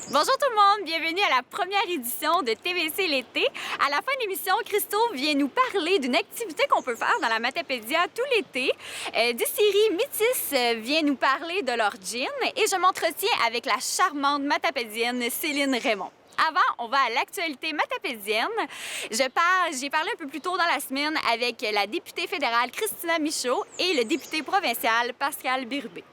Bonjour tout le monde, bienvenue à la première édition de TVC l'été. À la fin de l'émission, Christo vient nous parler d'une activité qu'on peut faire dans la Matapédia tout l'été. Distillerie Métis vient nous parler de leur gin et je m'entretiens avec la charmante matapédienne Céline Raymond. Avant, on va à l'actualité matapédienne. J'ai parlé un peu plus tôt dans la semaine avec la députée fédérale Christina Michaud et le député provincial Pascal Bérubé.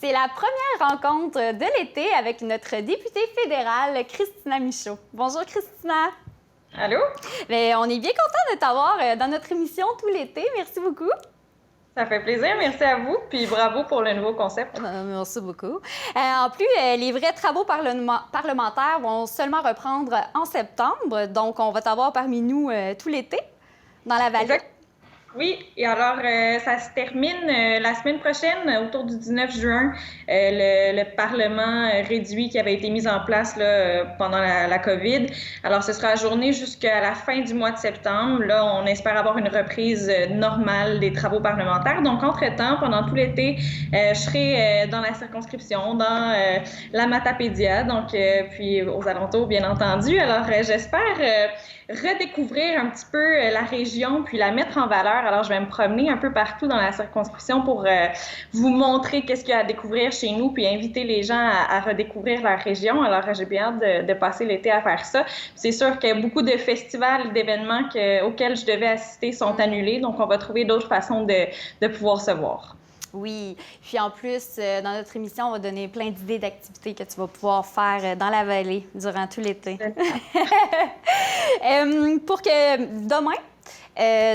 C'est la première rencontre de l'été avec notre députée fédérale, Christina Michaud. Bonjour, Christina. Allô? Bien, on est bien content de t'avoir dans notre émission tout l'été. Merci beaucoup. Ça fait plaisir. Merci à vous. Puis bravo pour le nouveau concept. Merci beaucoup. En plus, les vrais travaux parlementaires vont seulement reprendre en septembre. Donc, on va t'avoir parmi nous tout l'été dans la vallée. Exact. Oui, et alors ça se termine la semaine prochaine, autour du 19 juin, le Parlement réduit qui avait été mis en place là, pendant la COVID. Alors, ce sera ajourné jusqu'à la fin du mois de septembre. Là, on espère avoir une reprise normale des travaux parlementaires. Donc, entre-temps, pendant tout l'été, je serai dans la circonscription, dans la Matapédia, donc puis aux alentours, bien entendu. Alors, j'espère redécouvrir un petit peu la région puis la mettre en valeur. Alors, je vais me promener un peu partout dans la circonscription pour vous montrer qu'est-ce qu'il y a à découvrir chez nous puis inviter les gens à redécouvrir la région. Alors, j'ai bien hâte de passer l'été à faire ça. C'est sûr que beaucoup de festivals, d'événements auxquels je devais assister sont annulés. Donc, on va trouver d'autres façons de pouvoir se voir. Oui. Puis en plus, dans notre émission, on va donner plein d'idées d'activités que tu vas pouvoir faire dans la vallée durant tout l'été. Pour que demain,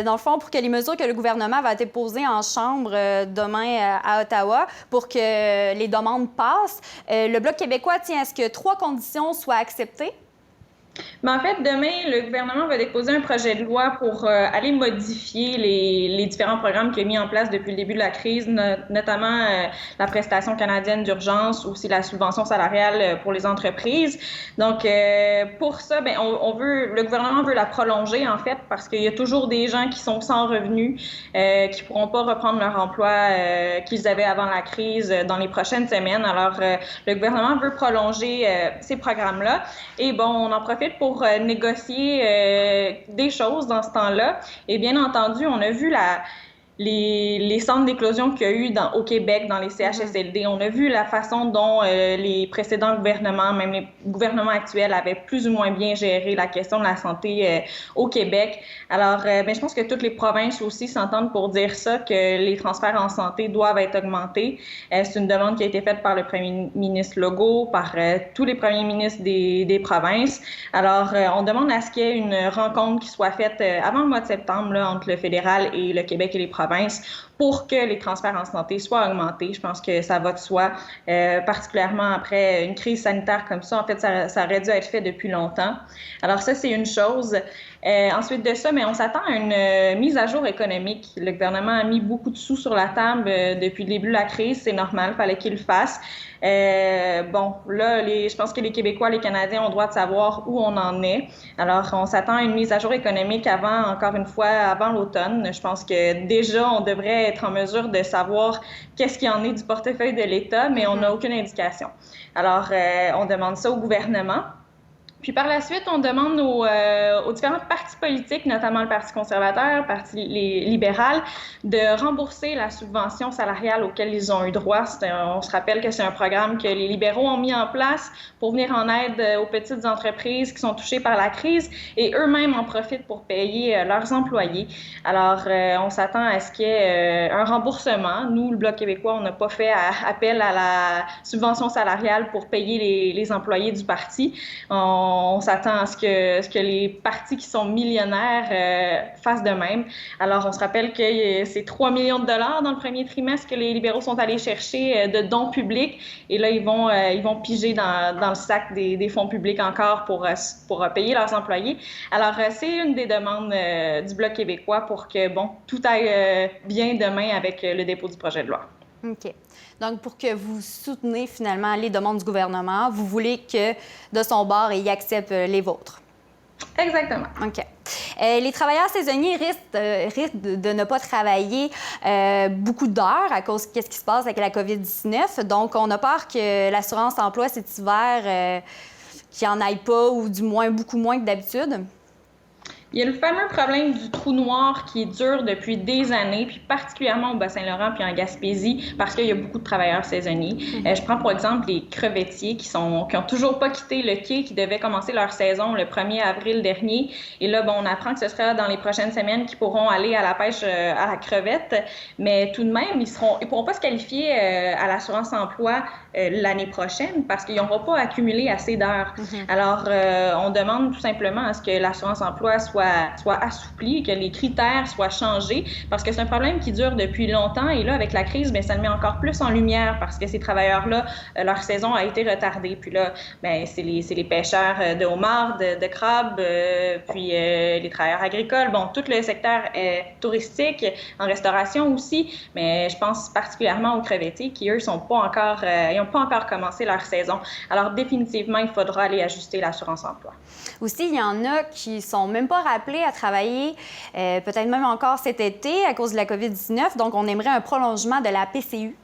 dans le fond, pour que les mesures que le gouvernement va déposer en chambre demain à Ottawa, pour que les demandes passent, le Bloc québécois tient à ce que 3 conditions soient acceptées. Mais en fait, demain, le gouvernement va déposer un projet de loi pour aller modifier les différents programmes qu'il a mis en place depuis le début de la crise, notamment la prestation canadienne d'urgence, aussi la subvention salariale pour les entreprises. Donc, pour ça, ben, le gouvernement veut la prolonger, en fait, parce qu'il y a toujours des gens qui sont sans revenus, qui pourront pas reprendre leur emploi qu'ils avaient avant la crise dans les prochaines semaines. Alors, le gouvernement veut prolonger ces programmes-là. Et bon, on en profite pour négocier des choses dans ce temps-là. Et bien entendu, on a vu les centres d'éclosion qu'il y a eu au Québec, dans les CHSLD. On a vu la façon dont les précédents gouvernements, même les gouvernements actuels, avaient plus ou moins bien géré la question de la santé au Québec. Alors, je pense que toutes les provinces aussi s'entendent pour dire ça, que les transferts en santé doivent être augmentés. C'est une demande qui a été faite par le premier ministre Legault, par tous les premiers ministres des provinces. Alors, on demande à ce qu'il y ait une rencontre qui soit faite avant le mois de septembre là, entre le fédéral et le Québec et les provinces pour que les transferts en santé soient augmentés. Je pense que ça va de soi, particulièrement après une crise sanitaire comme ça. En fait, ça aurait dû être fait depuis longtemps. Alors ça, c'est une chose. Ensuite de ça, mais on s'attend à une mise à jour économique. Le gouvernement a mis beaucoup de sous sur la table depuis le début de la crise. C'est normal, il fallait qu'il le fasse. Bon, là, je pense que les Québécois, les Canadiens ont droit de savoir où on en est. Alors, on s'attend à une mise à jour économique encore une fois, avant l'automne. Je pense que déjà, on devrait être en mesure de savoir qu'est-ce qu'il y en est du portefeuille de l'État, mais on n'a aucune indication. Alors, on demande ça au gouvernement. Puis par la suite, on demande aux différents partis politiques, notamment le Parti conservateur, le Parti libéral, de rembourser la subvention salariale auquel ils ont eu droit. On se rappelle que c'est un programme que les libéraux ont mis en place pour venir en aide aux petites entreprises qui sont touchées par la crise et eux-mêmes en profitent pour payer leurs employés. Alors, on s'attend à ce qu'il y ait un remboursement. Nous, le Bloc québécois, on n'a pas fait appel à la subvention salariale pour payer les employés du parti. On s'attend à ce que les partis qui sont millionnaires fassent de même. Alors, on se rappelle que c'est 3 millions de dollars dans le premier trimestre que les libéraux sont allés chercher de dons publics. Et là, ils vont piger dans le sac des fonds publics encore pour payer leurs employés. Alors, c'est une des demandes du Bloc québécois pour que, tout aille bien demain avec le dépôt du projet de loi. OK. Donc, pour que vous soutenez finalement les demandes du gouvernement, vous voulez que de son bord, il accepte les vôtres. Exactement. OK. Les travailleurs saisonniers risquent de ne pas travailler beaucoup d'heures à cause de ce qui se passe avec la COVID-19. Donc, on a peur que l'assurance emploi cet hiver, qu'il n'y en aille pas ou du moins beaucoup moins que d'habitude. Il y a le fameux problème du trou noir qui dure depuis des années, puis particulièrement au Bas-Saint-Laurent puis en Gaspésie, parce qu'il y a beaucoup de travailleurs saisonniers. Je prends pour exemple les crevettiers qui ont toujours pas quitté le quai, qui devaient commencer leur saison le 1er avril dernier. Et là, bon, on apprend que ce sera dans les prochaines semaines qu'ils pourront aller à la pêche à la crevette, mais tout de même, ils pourront pas se qualifier à l'assurance emploi l'année prochaine parce qu'ils n'auront pas accumulé assez d'heures. Alors, on demande tout simplement à ce que l'assurance emploi soit assoupli, que les critères soient changés, parce que c'est un problème qui dure depuis longtemps. Et là, avec la crise, bien, ça le met encore plus en lumière parce que ces travailleurs-là, leur saison a été retardée. Puis là, bien, c'est les pêcheurs de homards, de crabes, puis les travailleurs agricoles, bon, tout le secteur touristique, en restauration aussi, mais je pense particulièrement aux crevettiers qui, eux, n'ont pas encore commencé leur saison. Alors, définitivement, il faudra aller ajuster l'assurance emploi. Aussi, il y en a qui ne sont même pas rappelés à travailler, peut-être même encore cet été à cause de la COVID-19. Donc, on aimerait un prolongement de la PCU.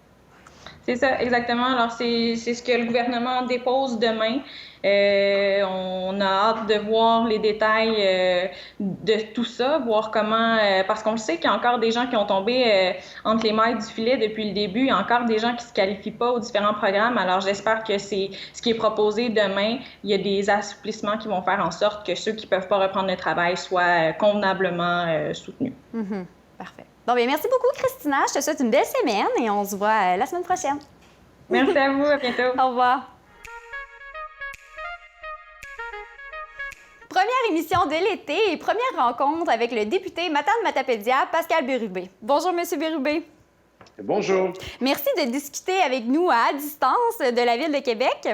C'est ça, exactement. Alors, c'est ce que le gouvernement dépose demain. On a hâte de voir les détails de tout ça, voir comment... parce qu'on le sait qu'il y a encore des gens qui ont tombé entre les mailles du filet depuis le début. Il y a encore des gens qui ne se qualifient pas aux différents programmes. Alors, j'espère que c'est ce qui est proposé demain. Il y a des assouplissements qui vont faire en sorte que ceux qui ne peuvent pas reprendre le travail soient convenablement soutenus. Parfait. Bon, bien, merci beaucoup, Christina. Je te souhaite une belle semaine et on se voit la semaine prochaine. Merci à vous. À bientôt. Au revoir. Première émission de l'été et première rencontre avec le député Matane-Matapédia, Pascal Bérubé. Bonjour, Monsieur Bérubé. Bonjour. Merci de discuter avec nous à distance de la Ville de Québec.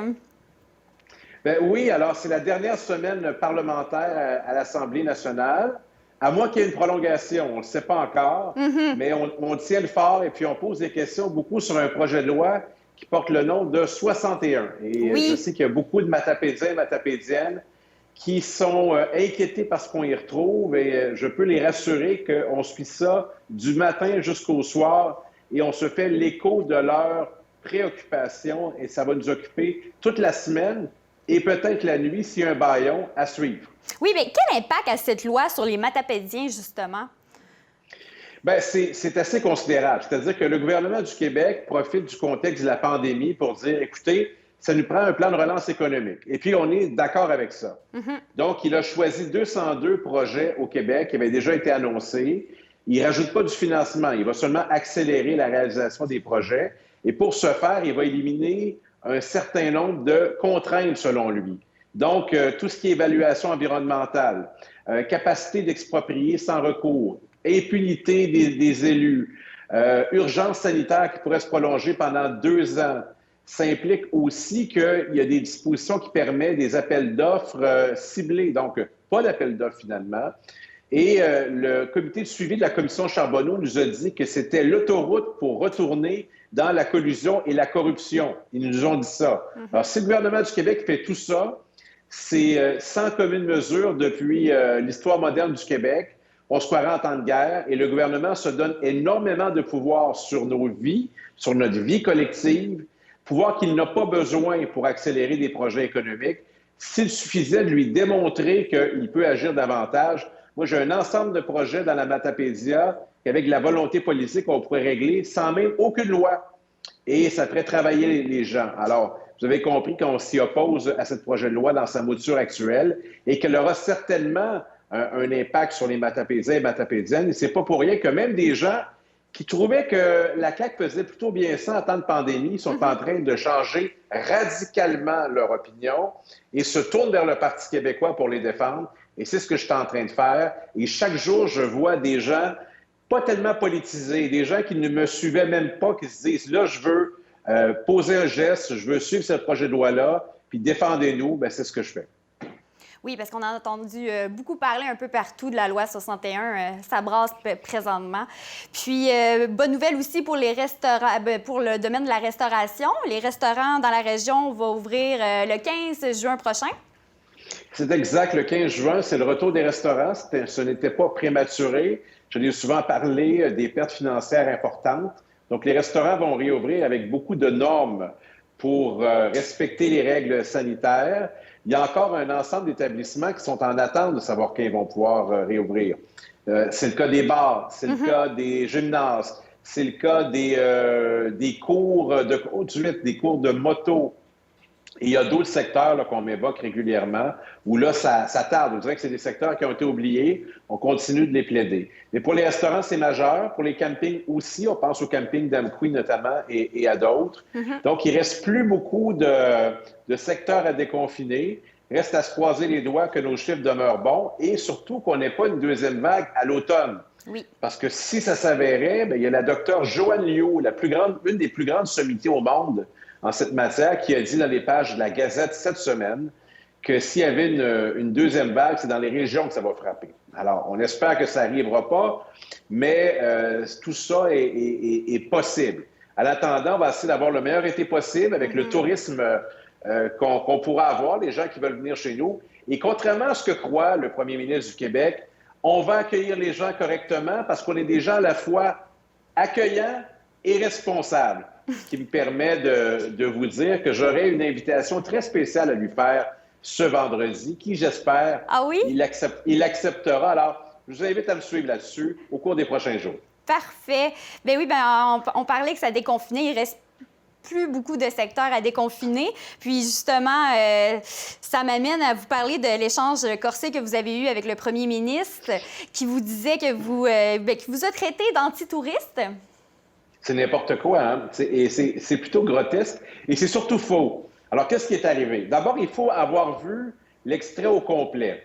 Bien, oui, alors c'est la dernière semaine parlementaire à l'Assemblée nationale. À moins qu'il y ait une prolongation, on ne le sait pas encore, mais on tient le fort et puis on pose des questions beaucoup sur un projet de loi qui porte le nom de 61. Et oui. Je sais qu'il y a beaucoup de Matapédiens et Matapédiennes qui sont inquiétés par ce qu'on y retrouve et je peux les rassurer qu'on suit ça du matin jusqu'au soir et on se fait l'écho de leurs préoccupations et ça va nous occuper toute la semaine et peut-être la nuit s'il y a un bâillon à suivre. Oui, mais quel impact a cette loi sur les Matapédiens, justement? Bien, c'est assez considérable. C'est-à-dire que le gouvernement du Québec profite du contexte de la pandémie pour dire, écoutez, ça nous prend un plan de relance économique. Et puis, on est d'accord avec ça. Donc, il a choisi 202 projets au Québec qui avaient déjà été annoncés. Il ne rajoute pas du financement. Il va seulement accélérer la réalisation des projets. Et pour ce faire, il va éliminer un certain nombre de contraintes, selon lui. Donc, tout ce qui est évaluation environnementale, capacité d'exproprier sans recours, impunité des élus, urgence sanitaire qui pourrait se prolonger pendant 2 ans. Ça implique aussi qu'il y a des dispositions qui permettent des appels d'offres ciblés, donc pas d'appel d'offres finalement. Et le comité de suivi de la commission Charbonneau nous a dit que c'était l'autoroute pour retourner dans la collusion et la corruption. Ils nous ont dit ça. Alors, si le gouvernement du Québec fait tout ça, c'est sans commune mesure depuis l'histoire moderne du Québec. On se croirait en temps de guerre et le gouvernement se donne énormément de pouvoir sur nos vies, sur notre vie collective, pouvoir qu'il n'a pas besoin pour accélérer des projets économiques. S'il suffisait de lui démontrer qu'il peut agir davantage, moi j'ai un ensemble de projets dans la Matapédia qu'avec la volonté politique, on pourrait régler sans même aucune loi. Et ça ferait travailler les gens. Alors, vous avez compris qu'on s'y oppose à ce projet de loi dans sa mouture actuelle et qu'elle aura certainement un impact sur les Matapédiens et Matapédiennes. Et c'est pas pour rien que même des gens qui trouvaient que la CAQ faisait plutôt bien ça en temps de pandémie sont en train de changer radicalement leur opinion et se tournent vers le Parti québécois pour les défendre. Et c'est ce que je suis en train de faire. Et chaque jour, je vois des gens pas tellement politisés, des gens qui ne me suivaient même pas, qui se disent, là, je veux poser un geste, je veux suivre ce projet de loi-là, puis défendez-nous, bien, c'est ce que je fais. Oui, parce qu'on a entendu beaucoup parler un peu partout de la loi 61. Ça brasse présentement. Puis, bonne nouvelle aussi pour les restaurants, pour le domaine de la restauration. Les restaurants dans la région vont ouvrir le 15 juin prochain. C'est exact. Le 15 juin, c'est le retour des restaurants. Ce n'était pas prématuré. Je l'ai souvent parlé des pertes financières importantes. Donc, les restaurants vont réouvrir avec beaucoup de normes pour respecter les règles sanitaires. Il y a encore un ensemble d'établissements qui sont en attente de savoir quand ils vont pouvoir réouvrir. C'est le cas des bars, c'est le cas des gymnases, c'est le cas des cours de conduite, des cours de moto. Et il y a d'autres secteurs là, qu'on m'évoque régulièrement où là, ça tarde. On dirait que c'est des secteurs qui ont été oubliés. On continue de les plaider. Mais pour les restaurants, c'est majeur. Pour les campings aussi, on pense au camping d'Amqui notamment et à d'autres. Donc, il reste plus beaucoup de secteurs à déconfiner. Il reste à se croiser les doigts que nos chiffres demeurent bons et surtout qu'on n'ait pas une deuxième vague à l'automne. Oui. Parce que si ça s'avérait, bien, il y a la docteure Joanne Liu, une des plus grandes sommités au monde en cette matière, qui a dit dans les pages de la Gazette cette semaine que s'il y avait une deuxième vague, c'est dans les régions que ça va frapper. Alors, on espère que ça n'arrivera pas, mais tout ça est possible. En attendant, on va essayer d'avoir le meilleur été possible avec le tourisme qu'on pourra avoir, les gens qui veulent venir chez nous. Et contrairement à ce que croit le premier ministre du Québec, on va accueillir les gens correctement parce qu'on est des gens à la fois accueillants et responsables. Ce qui me permet de vous dire que j'aurai une invitation très spéciale à lui faire ce vendredi, qui, j'espère, il acceptera. Alors, je vous invite à me suivre là-dessus au cours des prochains jours. Parfait. Bien oui, on parlait que ça déconfinait. Il reste plus beaucoup de secteurs à déconfiner. Puis justement, ça m'amène à vous parler de l'échange corsé que vous avez eu avec le premier ministre, qui vous disait que vous a traité d'antitouriste. C'est n'importe quoi, hein? Et c'est plutôt grotesque et c'est surtout faux. Alors, qu'est-ce qui est arrivé? D'abord, il faut avoir vu l'extrait au complet.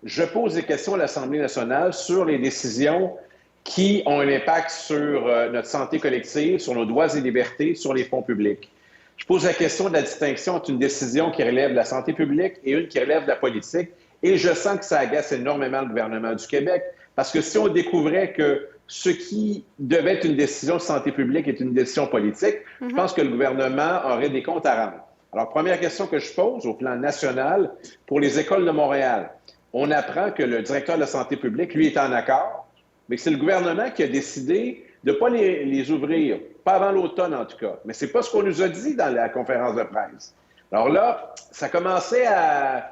Je pose des questions à l'Assemblée nationale sur les décisions qui ont un impact sur notre santé collective, sur nos droits et libertés, sur les fonds publics. Je pose la question de la distinction entre une décision qui relève de la santé publique et une qui relève de la politique. Et je sens que ça agace énormément le gouvernement du Québec parce que si on découvrait que ce qui devait être une décision de santé publique est une décision politique, je pense que le gouvernement aurait des comptes à rendre. Alors, première question que je pose au plan national, pour les écoles de Montréal, on apprend que le directeur de la santé publique, lui, est en accord, mais que c'est le gouvernement qui a décidé de ne pas les ouvrir, pas avant l'automne en tout cas. Mais ce n'est pas ce qu'on nous a dit dans la conférence de presse. Alors là, ça commençait à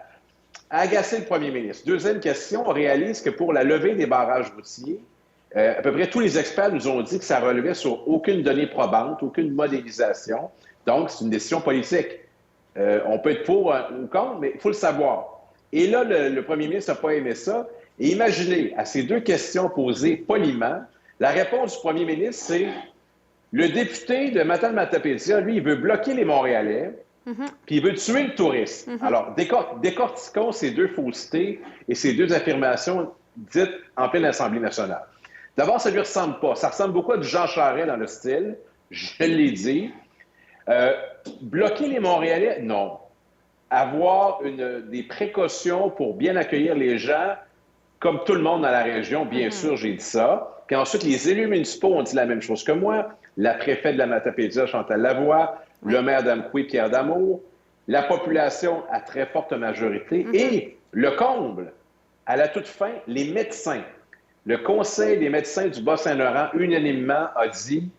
agacer le premier ministre. Deuxième question, on réalise que pour la levée des barrages routiers, à peu près tous les experts nous ont dit que ça relevait sur aucune donnée probante, aucune modélisation. Donc, c'est une décision politique. On peut être pour ou contre, mais il faut le savoir. Et là, le premier ministre n'a pas aimé ça. Et imaginez, à ces deux questions posées poliment, la réponse du premier ministre, c'est le député de Matane-Matapédia, lui, il veut bloquer les Montréalais, puis il veut tuer le tourisme. Alors, décortiquons ces deux faussetés et ces deux affirmations dites en pleine Assemblée nationale. D'abord, ça ne lui ressemble pas. Ça ressemble beaucoup à du Jean Charest dans le style, je l'ai dit. Bloquer les Montréalais, non. Avoir des précautions pour bien accueillir les gens, comme tout le monde dans la région, bien sûr, j'ai dit ça. Puis ensuite, les élus municipaux ont dit la même chose que moi. La préfète de la Matapédia, Chantal Lavoie, le maire d'Amqui, Pierre Damour, la population à très forte majorité et le comble, à la toute fin, les médecins. Le Conseil des médecins du Bas-Saint-Laurent, unanimement, a dit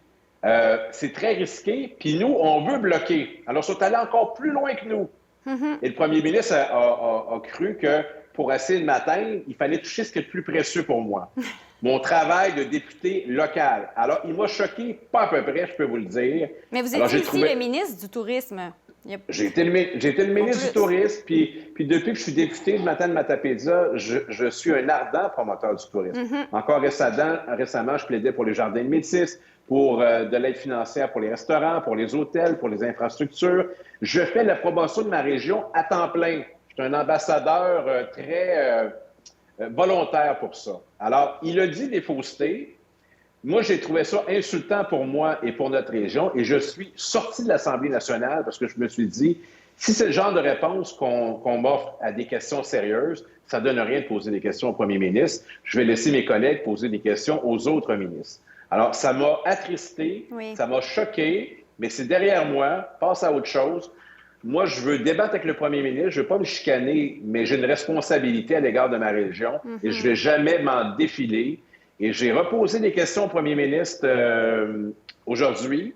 c'est très risqué, puis nous, on veut bloquer. Alors, ils sont allés encore plus loin que nous. Et le premier ministre a cru que pour essayer de m'atteindre, il fallait toucher ce qui est le plus précieux pour moi. Mon travail de député local. Alors, il m'a choqué, pas à peu près, je peux vous le dire. Mais vous étiez aussi le ministre du Tourisme. J'ai été le ministre du Tourisme, puis depuis que je suis député de Matane-Matapédia, je suis un ardent promoteur du tourisme. Encore récemment, je plaidais pour les jardins de Métis, pour de l'aide financière pour les restaurants, pour les hôtels, pour les infrastructures. Je fais la promotion de ma région à temps plein. Je suis un ambassadeur très volontaire pour ça. Alors, il a dit des faussetés. Moi, j'ai trouvé ça insultant pour moi et pour notre région et je suis sorti de l'Assemblée nationale parce que je me suis dit, si c'est le genre de réponse qu'on m'offre à des questions sérieuses, ça ne donne rien de poser des questions au premier ministre. Je vais laisser mes collègues poser des questions aux autres ministres. Alors, ça m'a attristé, ça m'a choqué, mais c'est derrière moi, passe à autre chose. moi, je veux débattre avec le premier ministre, je ne veux pas me chicaner, mais j'ai une responsabilité à l'égard de ma région et je ne vais jamais m'en défiler. Et j'ai reposé des questions au premier ministre aujourd'hui.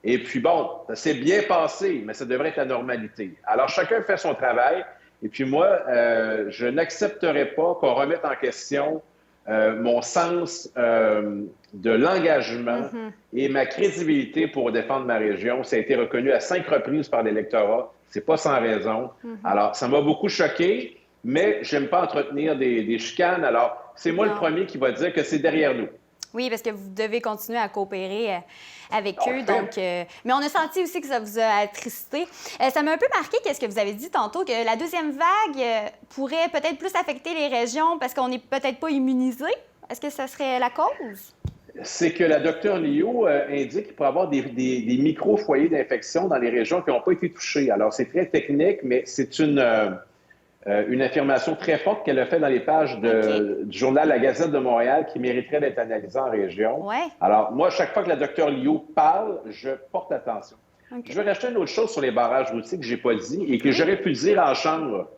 Et puis bon, ça s'est bien passé, mais ça devrait être la normalité. Alors, chacun fait son travail. Et puis moi, je n'accepterai pas qu'on remette en question mon sens de l'engagement et ma crédibilité pour défendre ma région. Ça a été reconnu à 5 reprises par l'électorat. C'est pas sans raison. Alors, ça m'a beaucoup choqué, mais j'aime pas entretenir des chicanes. Alors, c'est moi le premier qui va dire que c'est derrière nous. Oui, parce que vous devez continuer à coopérer avec eux. Donc, mais on a senti aussi que ça vous a attristé. Ça m'a un peu marqué qu'est-ce que vous avez dit tantôt, que la deuxième vague pourrait peut-être plus affecter les régions parce qu'on n'est peut-être pas immunisé. Est-ce que ça serait la cause? C'est que la Dr Liu indique qu'il peut y avoir des micro-foyers d'infection dans les régions qui n'ont pas été touchées. Alors, c'est très technique, mais c'est une affirmation très forte qu'elle a fait dans les pages du journal La Gazette de Montréal qui mériterait d'être analysée en région. Ouais. Alors, moi, chaque fois que la Dr Liu parle, je porte attention. Je vais rajouter une autre chose sur les barrages routiers que je n'ai pas dit et que j'aurais pu dire en chambre.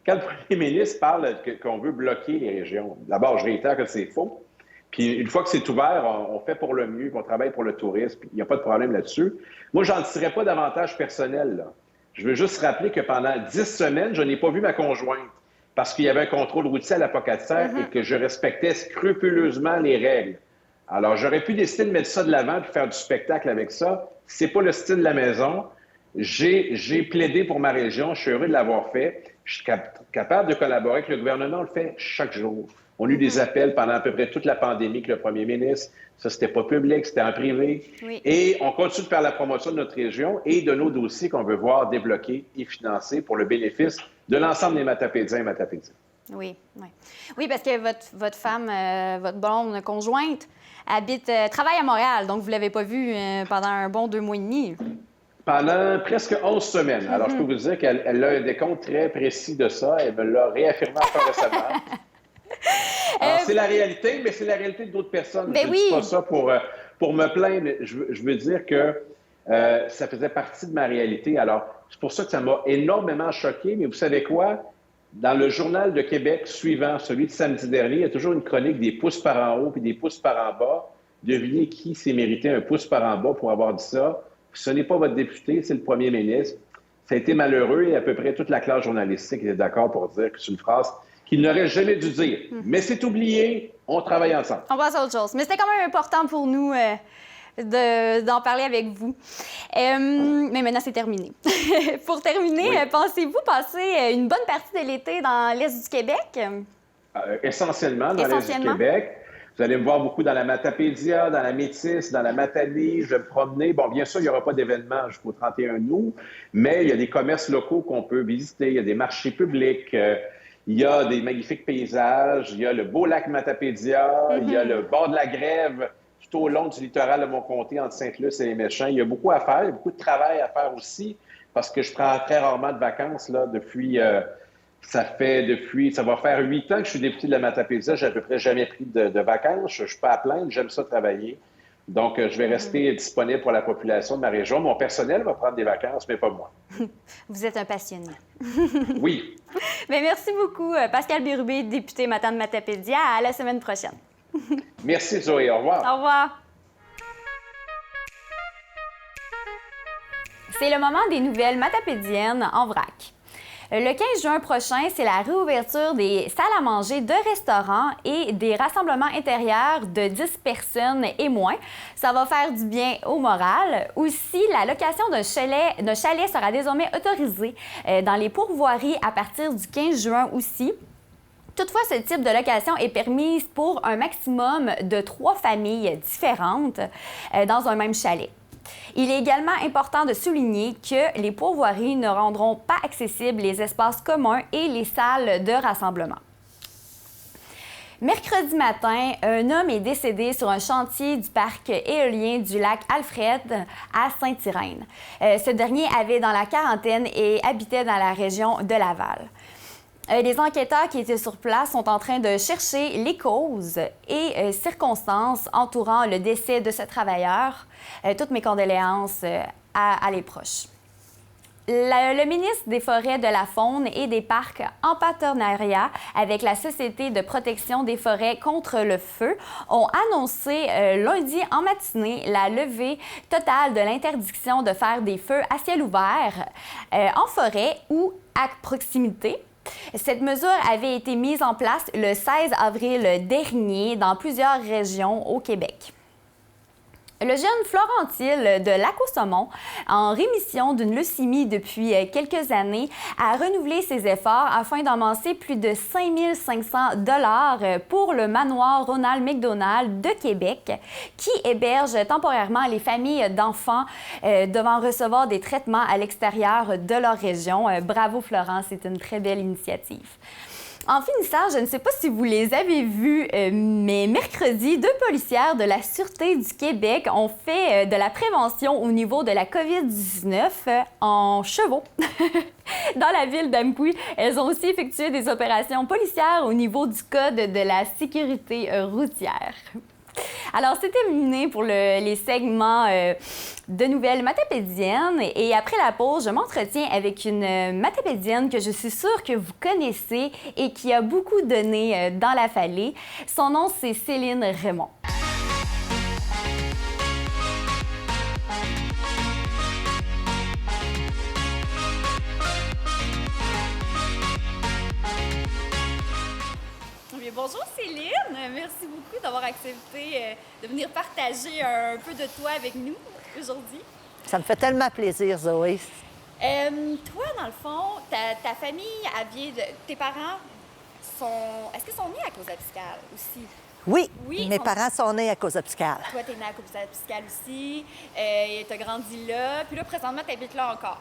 Quand le premier ministre parle qu'on veut bloquer les régions, d'abord, je réitère que c'est faux. Puis une fois que c'est ouvert, on fait pour le mieux, puis on travaille pour le tourisme, puis il n'y a pas de problème là-dessus. Moi, j'en tirerais pas davantage personnel, là. Je veux juste rappeler que pendant 10 semaines, je n'ai pas vu ma conjointe parce qu'il y avait un contrôle routier à la Pocatière et que je respectais scrupuleusement les règles. Alors, j'aurais pu décider de mettre ça de l'avant et faire du spectacle avec ça. C'est pas le style de la maison. J'ai plaidé pour ma région. Je suis heureux de l'avoir fait. Je suis capable de collaborer avec le gouvernement. On le fait chaque jour. On a eu des appels pendant à peu près toute la pandémie avec le premier ministre. Ça, c'était pas public, c'était en privé. Oui. Et on continue de faire la promotion de notre région et de nos dossiers qu'on veut voir débloqués et financés pour le bénéfice de l'ensemble des Matapédiens et Matapédiennes. Oui, oui. Oui, parce que votre femme, votre blonde conjointe, travaille à Montréal, donc vous ne l'avez pas vue pendant un bon 2 mois et demi. Pendant presque 11 semaines. Alors, je peux vous dire qu'elle a un décompte très précis de ça. Elle me l'a réaffirmé encore récemment. Alors, c'est la réalité, mais c'est la réalité d'autres personnes. Ben je ne oui. dis pas ça pour me plaindre. Je veux dire que ça faisait partie de ma réalité. Alors, c'est pour ça que ça m'a énormément choqué. Mais vous savez quoi? Dans le journal de Québec suivant, celui de samedi dernier, il y a toujours une chronique des pouces par en haut puis des pouces par en bas. Devinez qui s'est mérité un pouce par en bas pour avoir dit ça? Ce n'est pas votre député, c'est le premier ministre. Ça a été malheureux et à peu près toute la classe journalistique était d'accord pour dire que c'est une phrase qu'il n'aurait jamais dû dire. Mais c'est oublié, on travaille ensemble. On passe à autre chose. Mais c'était quand même important pour nous d'en parler avec vous. Mais maintenant, c'est terminé. Pour terminer, pensez-vous passer une bonne partie de l'été dans l'Est du Québec? Essentiellement dans l'Est du Québec. Vous allez me voir beaucoup dans la Matapédia, dans la Métis, dans la Matanie. Je vais me promener. Bon, bien sûr, il n'y aura pas d'événement jusqu'au 31 août, mais il y a des commerces locaux qu'on peut visiter. Il y a des marchés publics. Il y a des magnifiques paysages. Il y a le beau lac Matapédia. Il y a le bord de la Grève tout au long du littoral de mon comté entre Sainte-Luce et les Méchants. Il y a beaucoup à faire. Il y a beaucoup de travail à faire aussi parce que je prends très rarement de vacances là, depuis... Ça va faire 8 ans que je suis député de la Matapédia. J'ai à peu près jamais pris de vacances. Je ne suis pas à plaindre. J'aime ça travailler. Donc, je vais rester disponible pour la population de ma région. Mon personnel va prendre des vacances, mais pas moi. Vous êtes un passionné. Oui. Bien, merci beaucoup, Pascal Bérubé, député Matane Matapédia. À la semaine prochaine. Merci, Zoé. Au revoir. Au revoir. C'est le moment des nouvelles matapédiennes en vrac. Le 15 juin prochain, c'est la réouverture des salles à manger de restaurants et des rassemblements intérieurs de 10 personnes et moins. Ça va faire du bien au moral. Aussi, la location d'un chalet sera désormais autorisée dans les pourvoiries à partir du 15 juin aussi. Toutefois, ce type de location est permise pour un maximum de 3 familles différentes dans un même chalet. Il est également important de souligner que les pourvoiries ne rendront pas accessibles les espaces communs et les salles de rassemblement. Mercredi matin, un homme est décédé sur un chantier du parc éolien du lac Alfred à Sainte-Irène. Ce dernier avait dans la quarantaine et habitait dans la région de Laval. Les enquêteurs qui étaient sur place sont en train de chercher les causes et circonstances entourant le décès de ce travailleur. Toutes mes condoléances à les proches. Le ministre des Forêts, de la Faune et des Parcs, en partenariat avec la Société de protection des forêts contre le feu, ont annoncé lundi en matinée la levée totale de l'interdiction de faire des feux à ciel ouvert en forêt ou à proximité. Cette mesure avait été mise en place le 16 avril dernier dans plusieurs régions au Québec. Le jeune Florentil de Lac-au-Saumon, en rémission d'une leucémie depuis quelques années, a renouvelé ses efforts afin d'amasser plus de 5 500 $ pour le manoir Ronald McDonald de Québec, qui héberge temporairement les familles d'enfants devant recevoir des traitements à l'extérieur de leur région. Bravo Florent, c'est une très belle initiative. En finissant, je ne sais pas si vous les avez vus, mais mercredi, 2 policières de la Sûreté du Québec ont fait de la prévention au niveau de la COVID-19 en chevaux. Dans la ville d'Amqui, elles ont aussi effectué des opérations policières au niveau du Code de la sécurité routière. Alors, c'est terminé pour les segments de nouvelles matapédiennes. Et après la pause, je m'entretiens avec une matapédienne que je suis sûre que vous connaissez et qui a beaucoup donné dans la vallée. Son nom, c'est Céline Raymond. Bonjour Céline, merci beaucoup d'avoir accepté de venir partager un peu de toi avec nous aujourd'hui. Ça me fait tellement plaisir, Zoé. Toi, dans le fond, ta famille, tes parents, est-ce qu'ils sont nés à Causa-Piscale aussi? Oui, mes parents sont nés à Causa-Piscale. Toi, t'es née à Causa-Piscale aussi, t'as grandi là, puis là, présentement, t'habites là encore.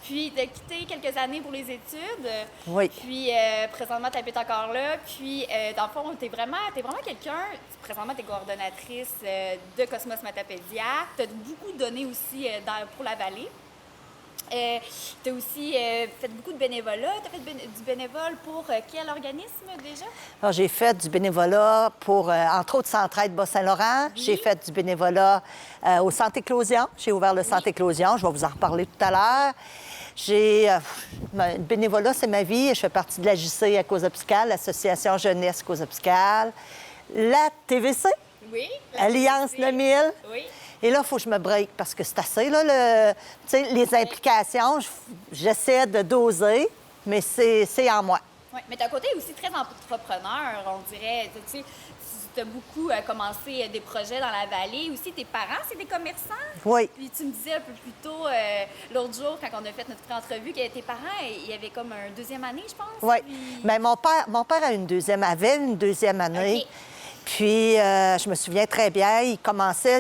Puis, t'as quitté quelques années pour les études. Oui. Puis, présentement, t'habites encore là. Puis, dans le fond, t'es vraiment quelqu'un... Présentement, t'es coordonnatrice de Cosmos Matapédia. T'as beaucoup donné aussi pour la vallée. Tu as aussi fait beaucoup de bénévolat. Tu as fait du bénévole pour quel organisme déjà? Alors, j'ai fait du bénévolat pour, entre autres, Centraide Bas-Saint-Laurent. Oui. J'ai fait du bénévolat au Centre Éclosion. J'ai ouvert le Centre Éclosion. Je vais vous en reparler tout à l'heure. Le bénévolat, c'est ma vie. Je fais partie de l'AJC à Causa-Piscale, l'Association Jeunesse Causa-Piscale, la TVC, oui, Alliance TVC. 9000. Oui. Et là, il faut que je me break parce que c'est assez, là, les implications, j'essaie de doser, mais c'est en moi. Oui, mais tu as un côté aussi très entrepreneur, on dirait. Tu sais, tu as beaucoup commencé des projets dans la vallée. Aussi, tes parents, c'est des commerçants. Oui. Puis tu me disais un peu plus tôt, l'autre jour, quand on a fait notre entrevue, que tes parents, il y avait comme une deuxième année, je pense. Oui. Puis... Mais mon père avait une deuxième année. Okay. Puis, je me souviens très bien, il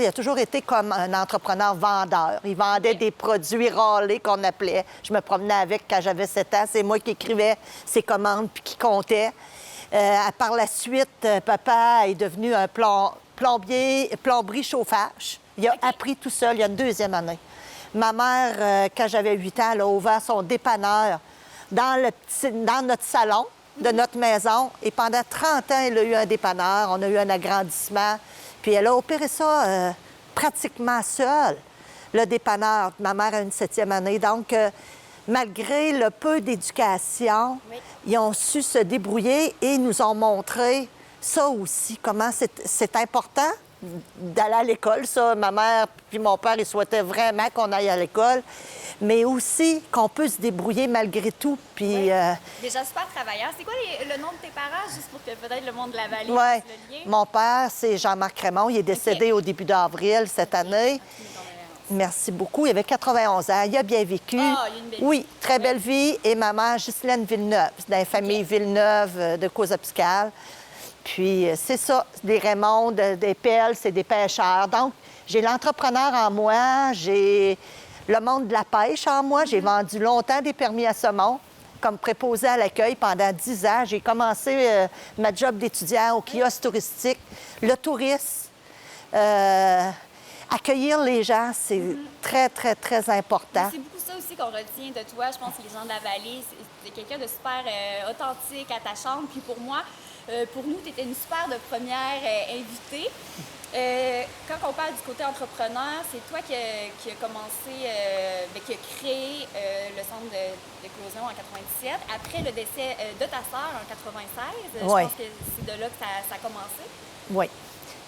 a toujours été comme un entrepreneur vendeur. Il vendait des produits râlés qu'on appelait. Je me promenais avec quand j'avais 7 ans. C'est moi qui écrivais ses commandes puis qui comptais. Par la suite, papa est devenu un plomberie chauffage. Il a appris tout seul. Il y a une deuxième année. Ma mère, quand j'avais 8 ans, elle a ouvert son dépanneur dans notre salon de notre maison. Et pendant 30 ans, elle a eu un dépanneur. On a eu un agrandissement. Puis elle a opéré ça pratiquement seule, le dépanneur. Ma mère a une 7e année. Donc, malgré le peu d'éducation, ils ont su se débrouiller et nous ont montré ça aussi, comment c'est important d'aller à l'école. Ça, ma mère puis mon père, ils souhaitaient vraiment qu'on aille à l'école, mais aussi qu'on peut se débrouiller malgré tout. Puis, Déjà super travailleur. C'est quoi le nom de tes parents, juste pour que peut-être le monde de la vallée ouais. puisse le lien? Mon père, c'est Jean-Marc Raymond. Il est décédé au début d'avril cette année. Merci beaucoup. Il avait 91 ans. Il a bien vécu. Ah, il a une belle vie. Oui, très belle vie. Et ma mère, Ghislaine Villeneuve, dans la famille Villeneuve de Causa-Piscale. Puis, c'est ça, des Raymond, des Pelles, c'est des pêcheurs. Donc, j'ai l'entrepreneur en moi, j'ai le monde de la pêche en moi. J'ai vendu longtemps des permis à saumon comme préposée à l'accueil pendant 10 ans. J'ai commencé ma job d'étudiant au kiosque touristique. Le tourisme, accueillir les gens, c'est très, très, très important. C'est beaucoup ça aussi qu'on retient de toi. Je pense que les gens de la vallée, c'est quelqu'un de super authentique, attachant. Puis pour moi, Pour nous, tu étais une super de première invitée. Quand on parle du côté entrepreneur, c'est toi qui a commencé, qui a créé le centre d'éclosion en 97, après le décès de ta sœur en 96. Je pense que c'est de là que ça a commencé. Oui.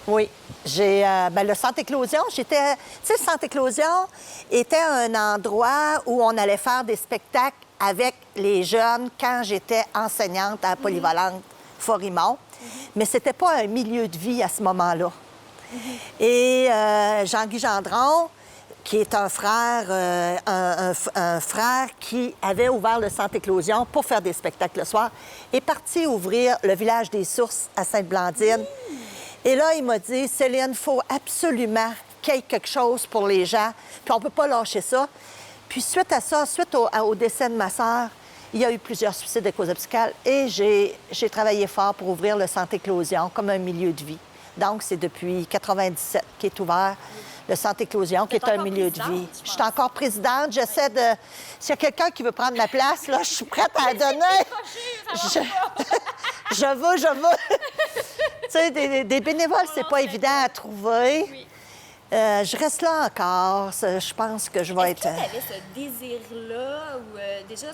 Oui. Le centre éclosion, tu sais, le centre éclosion était un endroit où on allait faire des spectacles avec les jeunes quand j'étais enseignante à la polyvalente Forimont. Mais c'était pas un milieu de vie à ce moment-là. Et Jean-Guy Gendron, qui est un frère, un frère qui avait ouvert le centre éclosion pour faire des spectacles le soir, est parti ouvrir le village des Sources à Sainte-Blandine. Et là, il m'a dit, Céline, il faut absolument qu'il y ait quelque chose pour les gens, puis on ne peut pas lâcher ça. Puis suite à ça, suite au décès de ma sœur, il y a eu plusieurs suicides écosopicales et j'ai travaillé fort pour ouvrir le centre éclosion comme un milieu de vie. Donc, c'est depuis 1997 qu'est ouvert le centre éclosion, qui est un milieu de vie. Je suis encore présidente. J'essaie de... S'il y a quelqu'un qui veut prendre ma place, là, je suis prête à la donner. Je veux. Tu sais, des bénévoles, c'est pas évident à trouver. Oui. Je reste là encore. Je pense que je vais être... Est-ce que tu avais ce désir-là ou déjà...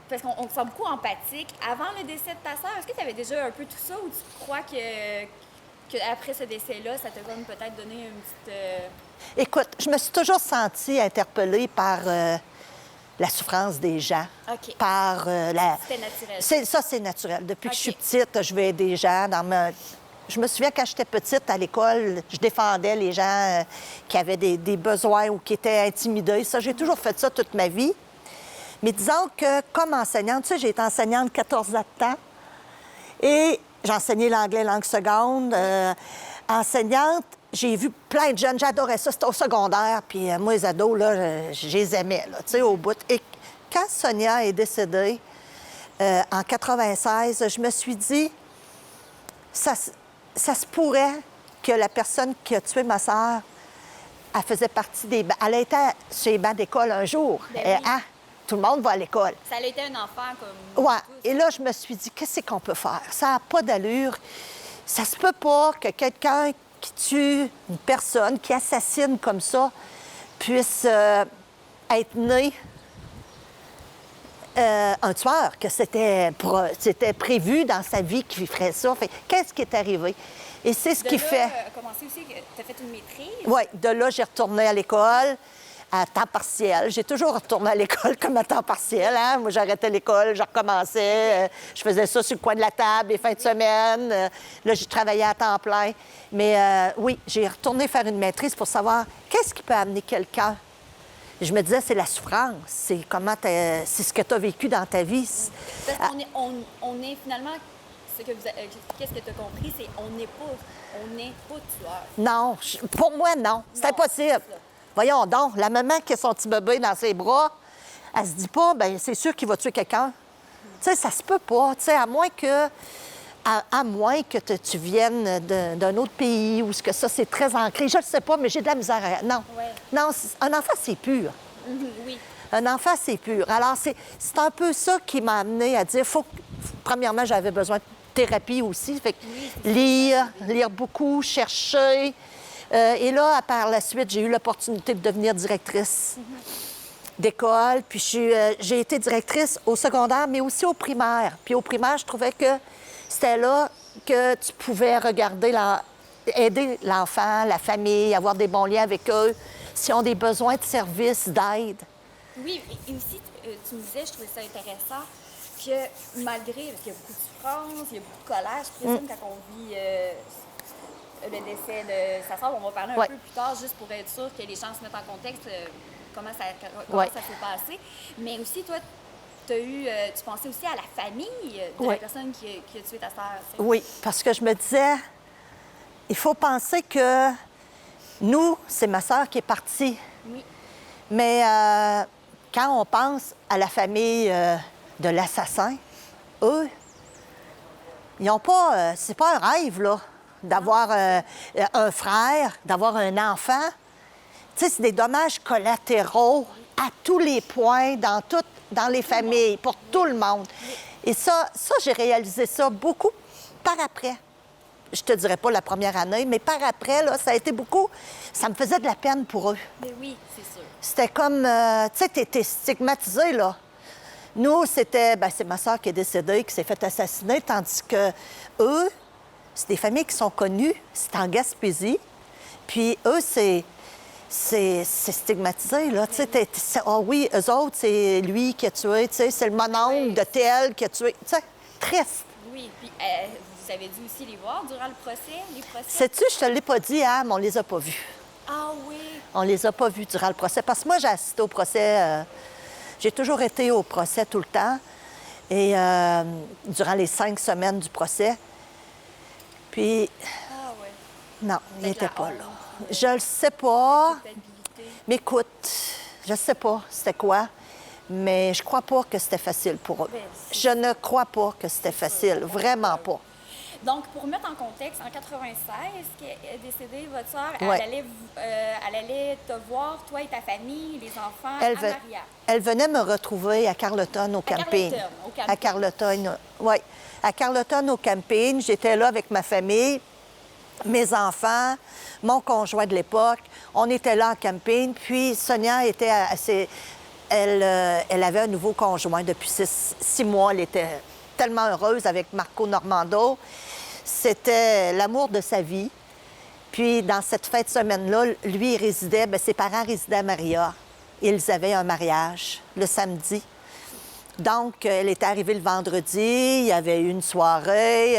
Parce qu'on te sent beaucoup empathique. Avant le décès de ta sœur, est-ce que tu avais déjà un peu tout ça ou tu crois qu'après ce décès-là, ça t'a comme peut-être donné une petite... Écoute, je me suis toujours sentie interpellée par la souffrance des gens. OK. Par la... C'était naturel. Ça, c'est naturel. Depuis que je suis petite, je vais aider les gens dans ma... Je me souviens, quand j'étais petite, à l'école, je défendais les gens qui avaient des besoins ou qui étaient intimidés. Ça, j'ai toujours fait ça toute ma vie. Mais disons que, comme enseignante, tu sais, j'ai été enseignante 14 ans de temps et j'ai enseigné l'anglais langue seconde. Enseignante, j'ai vu plein de jeunes, j'adorais ça, c'était au secondaire. Puis moi, les ados, là, je les aimais, là, tu sais, au bout. Et quand Sonia est décédée, en 96, je me suis dit, ça se pourrait que la personne qui a tué ma sœur, elle faisait partie des... Elle était sur les bancs d'école un jour. Ben oui. Tout le monde va à l'école. Ça a été un enfant comme... Oui. Et là, je me suis dit, qu'est-ce qu'on peut faire? Ça n'a pas d'allure. Ça se peut pas que quelqu'un qui tue une personne, qui assassine comme ça, puisse être né un tueur, que c'était prévu dans sa vie qu'il ferait ça. Qu'est-ce qui est arrivé? Et c'est ce qui fait... Tu as commencé aussi, tu as fait une maîtrise. Oui, de là, j'ai retourné à l'école à temps partiel. J'ai toujours retourné à l'école comme à temps partiel. Hein? Moi, j'arrêtais l'école, je recommençais. Je faisais ça sur le coin de la table les fins de semaine. Là, j'ai travaillé à temps plein. Mais oui, j'ai retourné faire une maîtrise pour savoir qu'est-ce qui peut amener quelqu'un. Je me disais, c'est la souffrance. C'est c'est ce que tu as vécu dans ta vie. Parce qu'on est finalement... Qu'est-ce que tu as compris? C'est on n'est pas tueur. Non, pour moi, non. C'est impossible. Voyons donc, la maman qui a son petit bébé dans ses bras, elle se dit pas, bien, c'est sûr qu'il va tuer quelqu'un. Tu sais, ça se peut pas. Tu sais, à moins que tu viennes d'un autre pays ou que ça, c'est très ancré. Je ne sais pas, mais j'ai de la misère à... Non. Ouais. Non, un enfant, c'est pur. Oui. Un enfant, c'est pur. Alors, c'est un peu ça qui m'a amené à dire, premièrement, j'avais besoin de thérapie aussi. Fait que lire beaucoup, chercher... et là, par la suite, j'ai eu l'opportunité de devenir directrice d'école. Puis j'ai été directrice au secondaire, mais aussi au primaire. Puis au primaire, je trouvais que c'était là que tu pouvais regarder, aider l'enfant, la famille, avoir des bons liens avec eux, s'ils ont des besoins de services, d'aide. Oui, et aussi, tu me disais, je trouvais ça intéressant, que malgré, parce qu'il y a beaucoup de souffrance, il y a beaucoup de colère, je présume, quand on vit... le décès de sa sœur. On va parler un peu plus tard, juste pour être sûr que les gens se mettent en contexte comment ça s'est passé. Mais aussi, toi, tu pensais aussi à la famille de la personne qui a tué ta sœur. Oui, parce que je me disais, il faut penser que nous, c'est ma sœur qui est partie. Oui. Mais quand on pense à la famille de l'assassin, eux, ils n'ont pas... c'est pas un rêve, là, d'avoir un frère, d'avoir un enfant. Tu sais, c'est des dommages collatéraux à tous les points, dans les familles, pour tout le monde. Et ça j'ai réalisé ça beaucoup par après. Je te dirais pas la première année, mais par après, là, ça a été beaucoup... Ça me faisait de la peine pour eux. Mais oui, c'est sûr. C'était comme... tu sais, t'étais stigmatisé, là. Nous, c'était... Ben, c'est ma soeur qui est décédée, qui s'est fait assassiner, tandis que eux, c'est des familles qui sont connues. C'est en Gaspésie. Puis eux, c'est stigmatisé, là. Tu sais, ah oui, eux autres, c'est lui qui a tué, tu sais, c'est le mononcle de tel qui a tué. Tu sais, triste. Oui, puis vous avez dû aussi les voir durant le procès, les procès? Sais-tu, je te l'ai pas dit, hein, mais on les a pas vus. Ah oui? On les a pas vus durant le procès. Parce que moi, j'ai assisté au procès. J'ai toujours été au procès tout le temps. Et durant les 5 semaines du procès. Puis, Ah oui. non, il Peut-être n'était la pas honte. là. Je le sais pas. Culpabilité. Mais écoute, je sais pas c'était quoi. Mais je crois pas que c'était facile pour eux. Ben, Je ne crois pas que c'était facile. Vraiment pas. Donc, pour mettre en contexte, en 96, qu'est décédée votre soeur, Ouais. elle allait te voir, toi et ta famille, les enfants, Elle, à ve- Maria. elle venait me retrouver à Carleton, au camping. Carleton, au camping. À Carleton, oui. À Carleton, au camping. J'étais là avec ma famille, mes enfants, mon conjoint de l'époque. On était là en camping. Puis Sonia était assez... Elle avait un nouveau conjoint depuis 6 mois. Elle était tellement heureuse avec Marco Normando. C'était l'amour de sa vie. Puis, dans cette fin de semaine-là, lui, il résidait, bien, ses parents résidaient à Maria. Ils avaient un mariage le samedi. Donc, elle était arrivée le vendredi, il y avait eu une soirée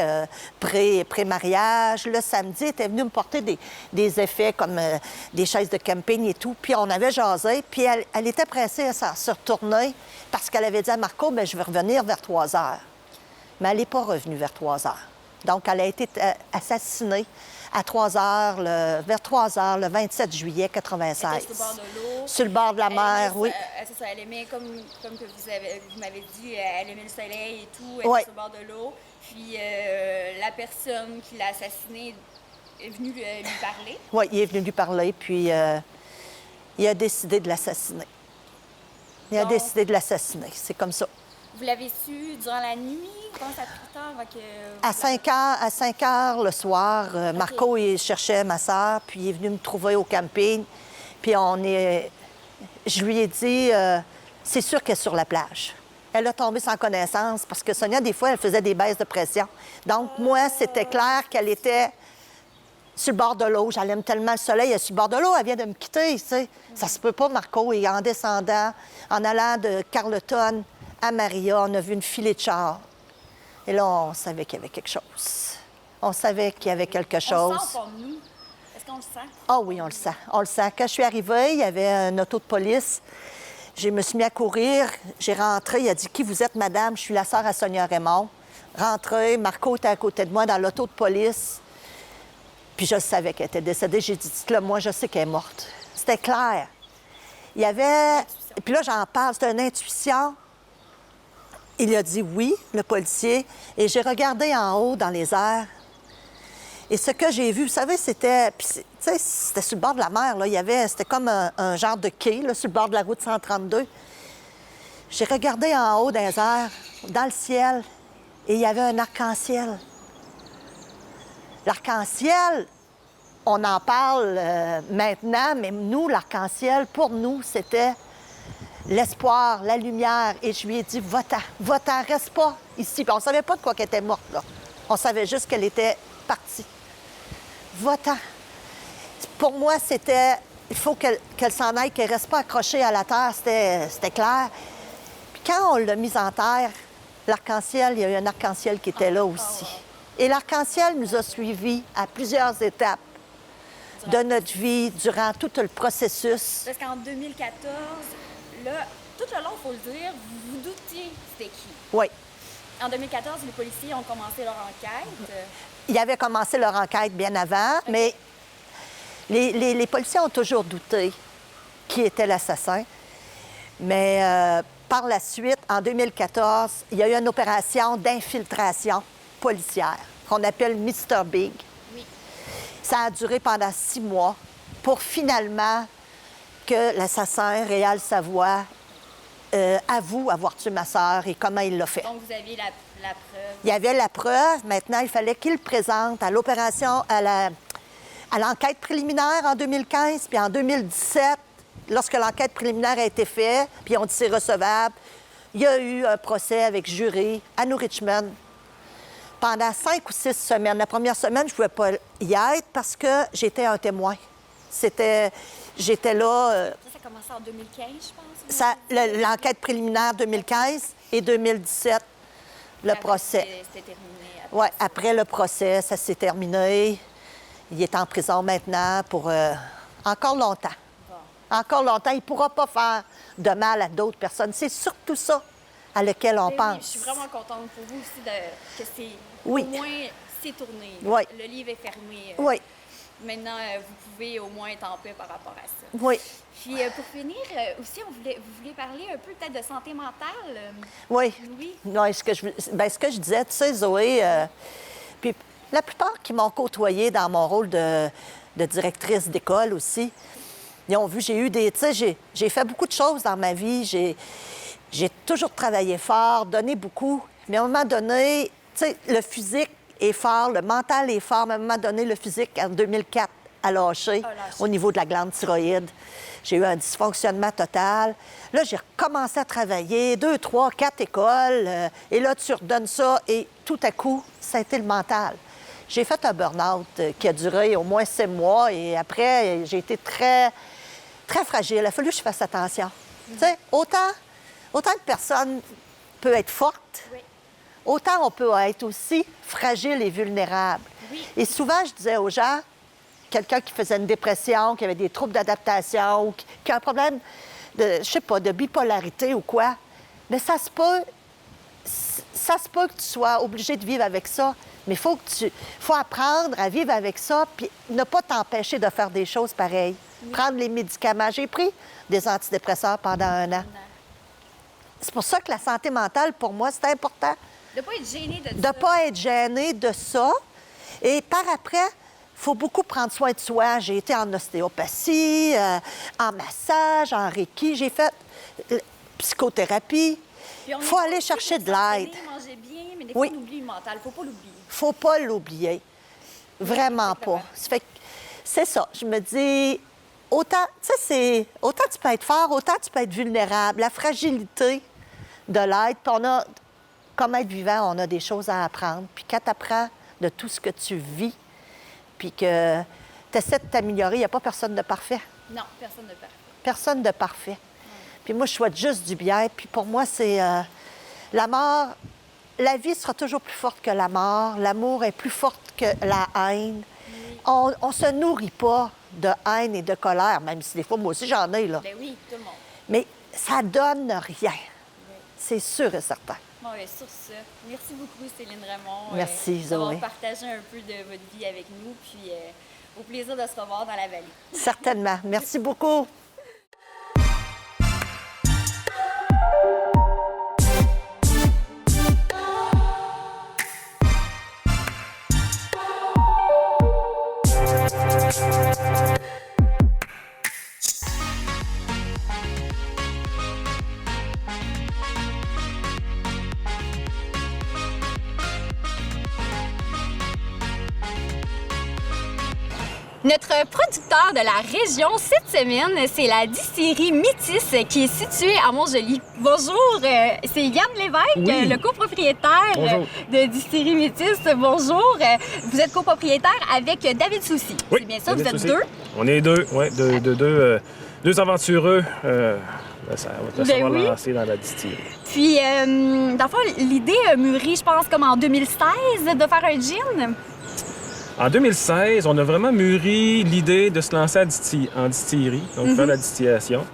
pré-mariage. Le samedi, elle était venue me porter des effets comme des chaises de camping et tout. Puis on avait jasé, puis elle était pressée à se retourner parce qu'elle avait dit à Marco, bien, je vais revenir vers 3 heures. Mais elle n'est pas revenue vers 3 heures. Donc, elle a été assassinée à 3 heures, vers 3 heures, le 27 juillet 96. Elle était sur le bord de l'eau. Sur le bord de la Elle mer, aimait oui. C'est ça, elle aimait, comme que vous m'avez dit, elle aimait le soleil et tout, elle Ouais. était sur le bord de l'eau. Puis la personne qui l'a assassinée est venue lui parler. Oui, il est venu lui parler, puis il a décidé de l'assassiner. Il a Donc- décidé de l'assassiner, c'est comme ça. Vous l'avez su durant la nuit? Comment ça a pris tard avant que... À 5 heures le soir, Marco, il cherchait ma sœur, puis il est venu me trouver au camping. Puis je lui ai dit, c'est sûr qu'elle est sur la plage. Elle a tombé sans connaissance parce que Sonia, des fois, elle faisait des baisses de pression. Donc, moi, c'était clair qu'elle était sur le bord de l'eau. J'aime tellement le soleil. Elle est sur le bord de l'eau, elle vient de me quitter, tu sais. Ça se peut pas, Marco. Et en descendant, en allant de Carleton à Maria, on a vu une filée de chars. Et là, on savait qu'il y avait quelque chose. On savait qu'il y avait quelque On chose. le sent, pas nous. Est-ce qu'on le sent? Ah oui, on le sent. On le sent. Quand je suis arrivée, il y avait un auto de police. Je me suis mis à courir. J'ai rentré. Il a dit, « Qui vous êtes, madame? » Je suis la sœur à Sonia Raymond. Rentré. Marco était à côté de moi dans l'auto de police. Puis je savais qu'elle était décédée. J'ai dit, dites-le moi, je sais qu'elle est morte. C'était clair. Il y avait... Puis là, j'en parle. C'était une intuition. Il a dit oui, le policier. Et j'ai regardé en haut dans les airs. Et ce que j'ai vu, vous savez, c'était... Puis, tu sais, c'était sur le bord de la mer, là. C'était comme un genre de quai, là, sur le bord de la route 132. J'ai regardé en haut dans les airs, dans le ciel, et il y avait un arc-en-ciel. L'arc-en-ciel, on en parle maintenant, mais nous, l'arc-en-ciel, pour nous, c'était l'espoir, la lumière. Et je lui ai dit, va-t'en, reste pas ici. Puis on ne savait pas de quoi qu'elle était morte, là. On savait juste qu'elle était partie. Va-t'en. Pour moi, c'était, il faut qu'elle s'en aille, qu'elle ne reste pas accrochée à la terre, c'était clair. Puis quand on l'a mise en terre, l'arc-en-ciel, il y a eu un arc-en-ciel qui était là aussi. Et l'arc-en-ciel nous a suivis à plusieurs étapes de notre vie, durant tout le processus. Parce qu'en 2014, là, tout le long, il faut le dire, vous vous doutiez c'était qui. Oui. En 2014, les policiers ont commencé leur enquête. Ils avaient commencé leur enquête bien avant, mais les policiers ont toujours douté qui était l'assassin. Mais par la suite, en 2014, il y a eu une opération d'infiltration policière qu'on appelle Mr. Big. Oui. Ça a duré pendant 6 mois pour finalement que l'assassin, Réal Savoie, avoue avoir tué ma sœur et comment il l'a fait. Donc, vous aviez la preuve. Il y avait la preuve. Maintenant, il fallait qu'il présente à l'opération, à l'enquête préliminaire en 2015, puis en 2017, lorsque l'enquête préliminaire a été faite, puis on dit c'est recevable, il y a eu un procès avec jury à New Richmond pendant 5 ou 6 semaines. La première semaine, je ne pouvais pas y être parce que j'étais un témoin. J'étais là... Ça a commencé en 2015, je pense. L'enquête préliminaire 2015 et 2017, le procès. C'était terminé. Oui, après le procès, ça s'est terminé. Il est en prison maintenant pour encore longtemps. Bon. Encore longtemps. Il ne pourra pas faire de mal à d'autres personnes. C'est surtout ça à lequel on pense. Oui, je suis vraiment contente pour vous aussi que c'est... Oui. Au moins, c'est tourné. Oui. Le livre est fermé. Oui. Maintenant, vous pouvez au moins être en paix par rapport à ça. Oui. Puis, pour finir, aussi, vous vouliez parler un peu peut-être de santé mentale. Oui. Oui. Non, ce que je disais, tu sais, Zoé, puis la plupart qui m'ont côtoyée dans mon rôle de directrice d'école aussi, ils ont vu, j'ai eu des... Tu sais, j'ai fait beaucoup de choses dans ma vie. J'ai toujours travaillé fort, donné beaucoup. Mais à un moment donné, tu sais, le physique est fort, le mental est fort. Mais à un moment donné, le physique, en 2004, a lâché au niveau de la glande thyroïde. J'ai eu un dysfonctionnement total. Là, j'ai recommencé à travailler, 2, 3, 4 écoles. Et là, tu redonnes ça et tout à coup, ça a été le mental. J'ai fait un burn-out qui a duré au moins 6 mois et après, j'ai été très, très fragile. Il a fallu que je fasse attention. Tu sais, autant une personne peut être forte, oui. Autant on peut être aussi fragile et vulnérable. Oui. Et souvent, je disais aux gens, quelqu'un qui faisait une dépression, qui avait des troubles d'adaptation, qui a un problème de, je sais pas, de bipolarité ou quoi, mais ça se peut que tu sois obligé de vivre avec ça, mais faut apprendre à vivre avec ça puis ne pas t'empêcher de faire des choses pareilles. Oui. Prendre les médicaments. J'ai pris des antidépresseurs pendant 1 an. C'est pour ça que la santé mentale, pour moi, c'est important. De ne pas être gêné de ça. De ne pas être gêné de ça. Et par après, il faut beaucoup prendre soin de soi. J'ai été en ostéopathie, en massage, en reiki. J'ai fait psychothérapie. Il faut aller chercher de l'aide. Manger bien, mais des fois, on oublie le mental. Il ne faut pas l'oublier. Il ne faut pas l'oublier. Vraiment pas. Ça fait que c'est ça. Je me dis, autant tu peux être fort, autant tu peux être vulnérable. La fragilité de l'être, puis comme être vivant, on a des choses à apprendre. Puis quand tu apprends de tout ce que tu vis, puis que tu essaies de t'améliorer, il n'y a pas personne de parfait. Non, personne de parfait. Personne de parfait. Puis moi, je souhaite juste du bien. Puis pour moi, c'est la mort. La vie sera toujours plus forte que la mort. L'amour est plus forte que la haine. Oui. On ne se nourrit pas de haine et de colère, même si des fois, moi aussi, j'en ai, là. Bien oui, tout le monde. Mais ça donne rien. Oui. C'est sûr et certain. Bon, bien, sur ça, merci beaucoup, Céline Raymond. Merci, Zoé. D'avoir partagé un peu de votre vie avec nous. Puis au plaisir de se revoir dans la vallée. Certainement. Merci beaucoup. Notre producteur de la région cette semaine, c'est la distillerie Métis qui est située à Montjoly. Bonjour, c'est Yann Lévesque, le copropriétaire de distillerie Métis. Bonjour, vous êtes copropriétaire avec David Soucy. Oui, c'est bien ça, David vous êtes Soucy. 2? On est 2, oui, deux aventureux. Ça va lancer dans la distillerie. Puis, dans le fond, l'idée a mûri, je pense, comme en 2016, de faire un gin. En 2016, on a vraiment mûri l'idée de se lancer en distillerie, donc faire la distillation.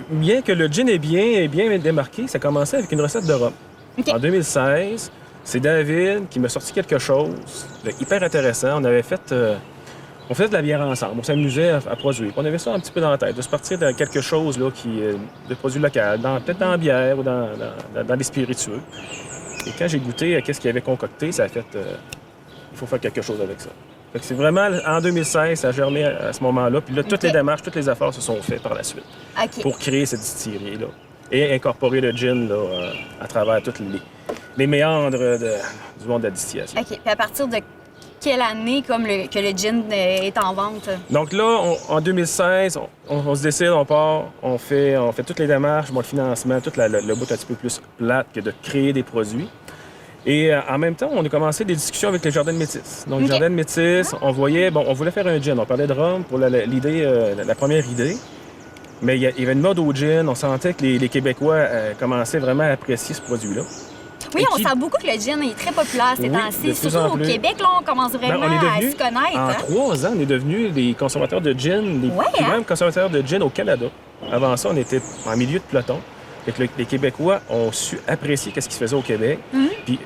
Bien que le gin est bien démarqué, ça commençait avec une recette de rhum. Okay. En 2016, c'est David qui m'a sorti quelque chose de hyper intéressant. On faisait de la bière ensemble, on s'amusait à produire. On avait ça un petit peu dans la tête, de se partir de quelque chose là, de produit local, peut-être dans la bière ou dans les spiritueux. Et quand j'ai goûté à ce qu'il y avait concocté, ça a fait... il faut faire quelque chose avec ça. Fait que c'est vraiment en 2016, ça a germé à ce moment-là. Puis là, toutes les démarches, tous les efforts se sont faits par la suite pour créer cette distillerie-là. et incorporer le gin là, à travers tous les méandres du monde de la distillation. OK. Puis à partir de quelle année que le gin est en vente? Donc là, en 2016, on se décide, on part, on fait toutes les démarches, le financement, tout le bout un petit peu plus plate que de créer des produits. Et en même temps, on a commencé des discussions avec les jardins de métis. Donc, les jardins de métis, on voyait, on voulait faire un gin. On parlait de rhum pour l'idée, la première idée. Mais il y avait une mode au gin. On sentait que les Québécois commençaient vraiment à apprécier ce produit-là. Oui, on sent beaucoup que le gin est très populaire ces temps-ci. de plus Surtout en au plus. Québec, là, on commence vraiment à se connaître. En 3 ans, on est devenus les consommateurs de gin, les plus grands consommateurs de gin au Canada. Avant ça, on était en milieu de peloton. Fait que les Québécois ont su apprécier ce qui se faisait au Québec. Puis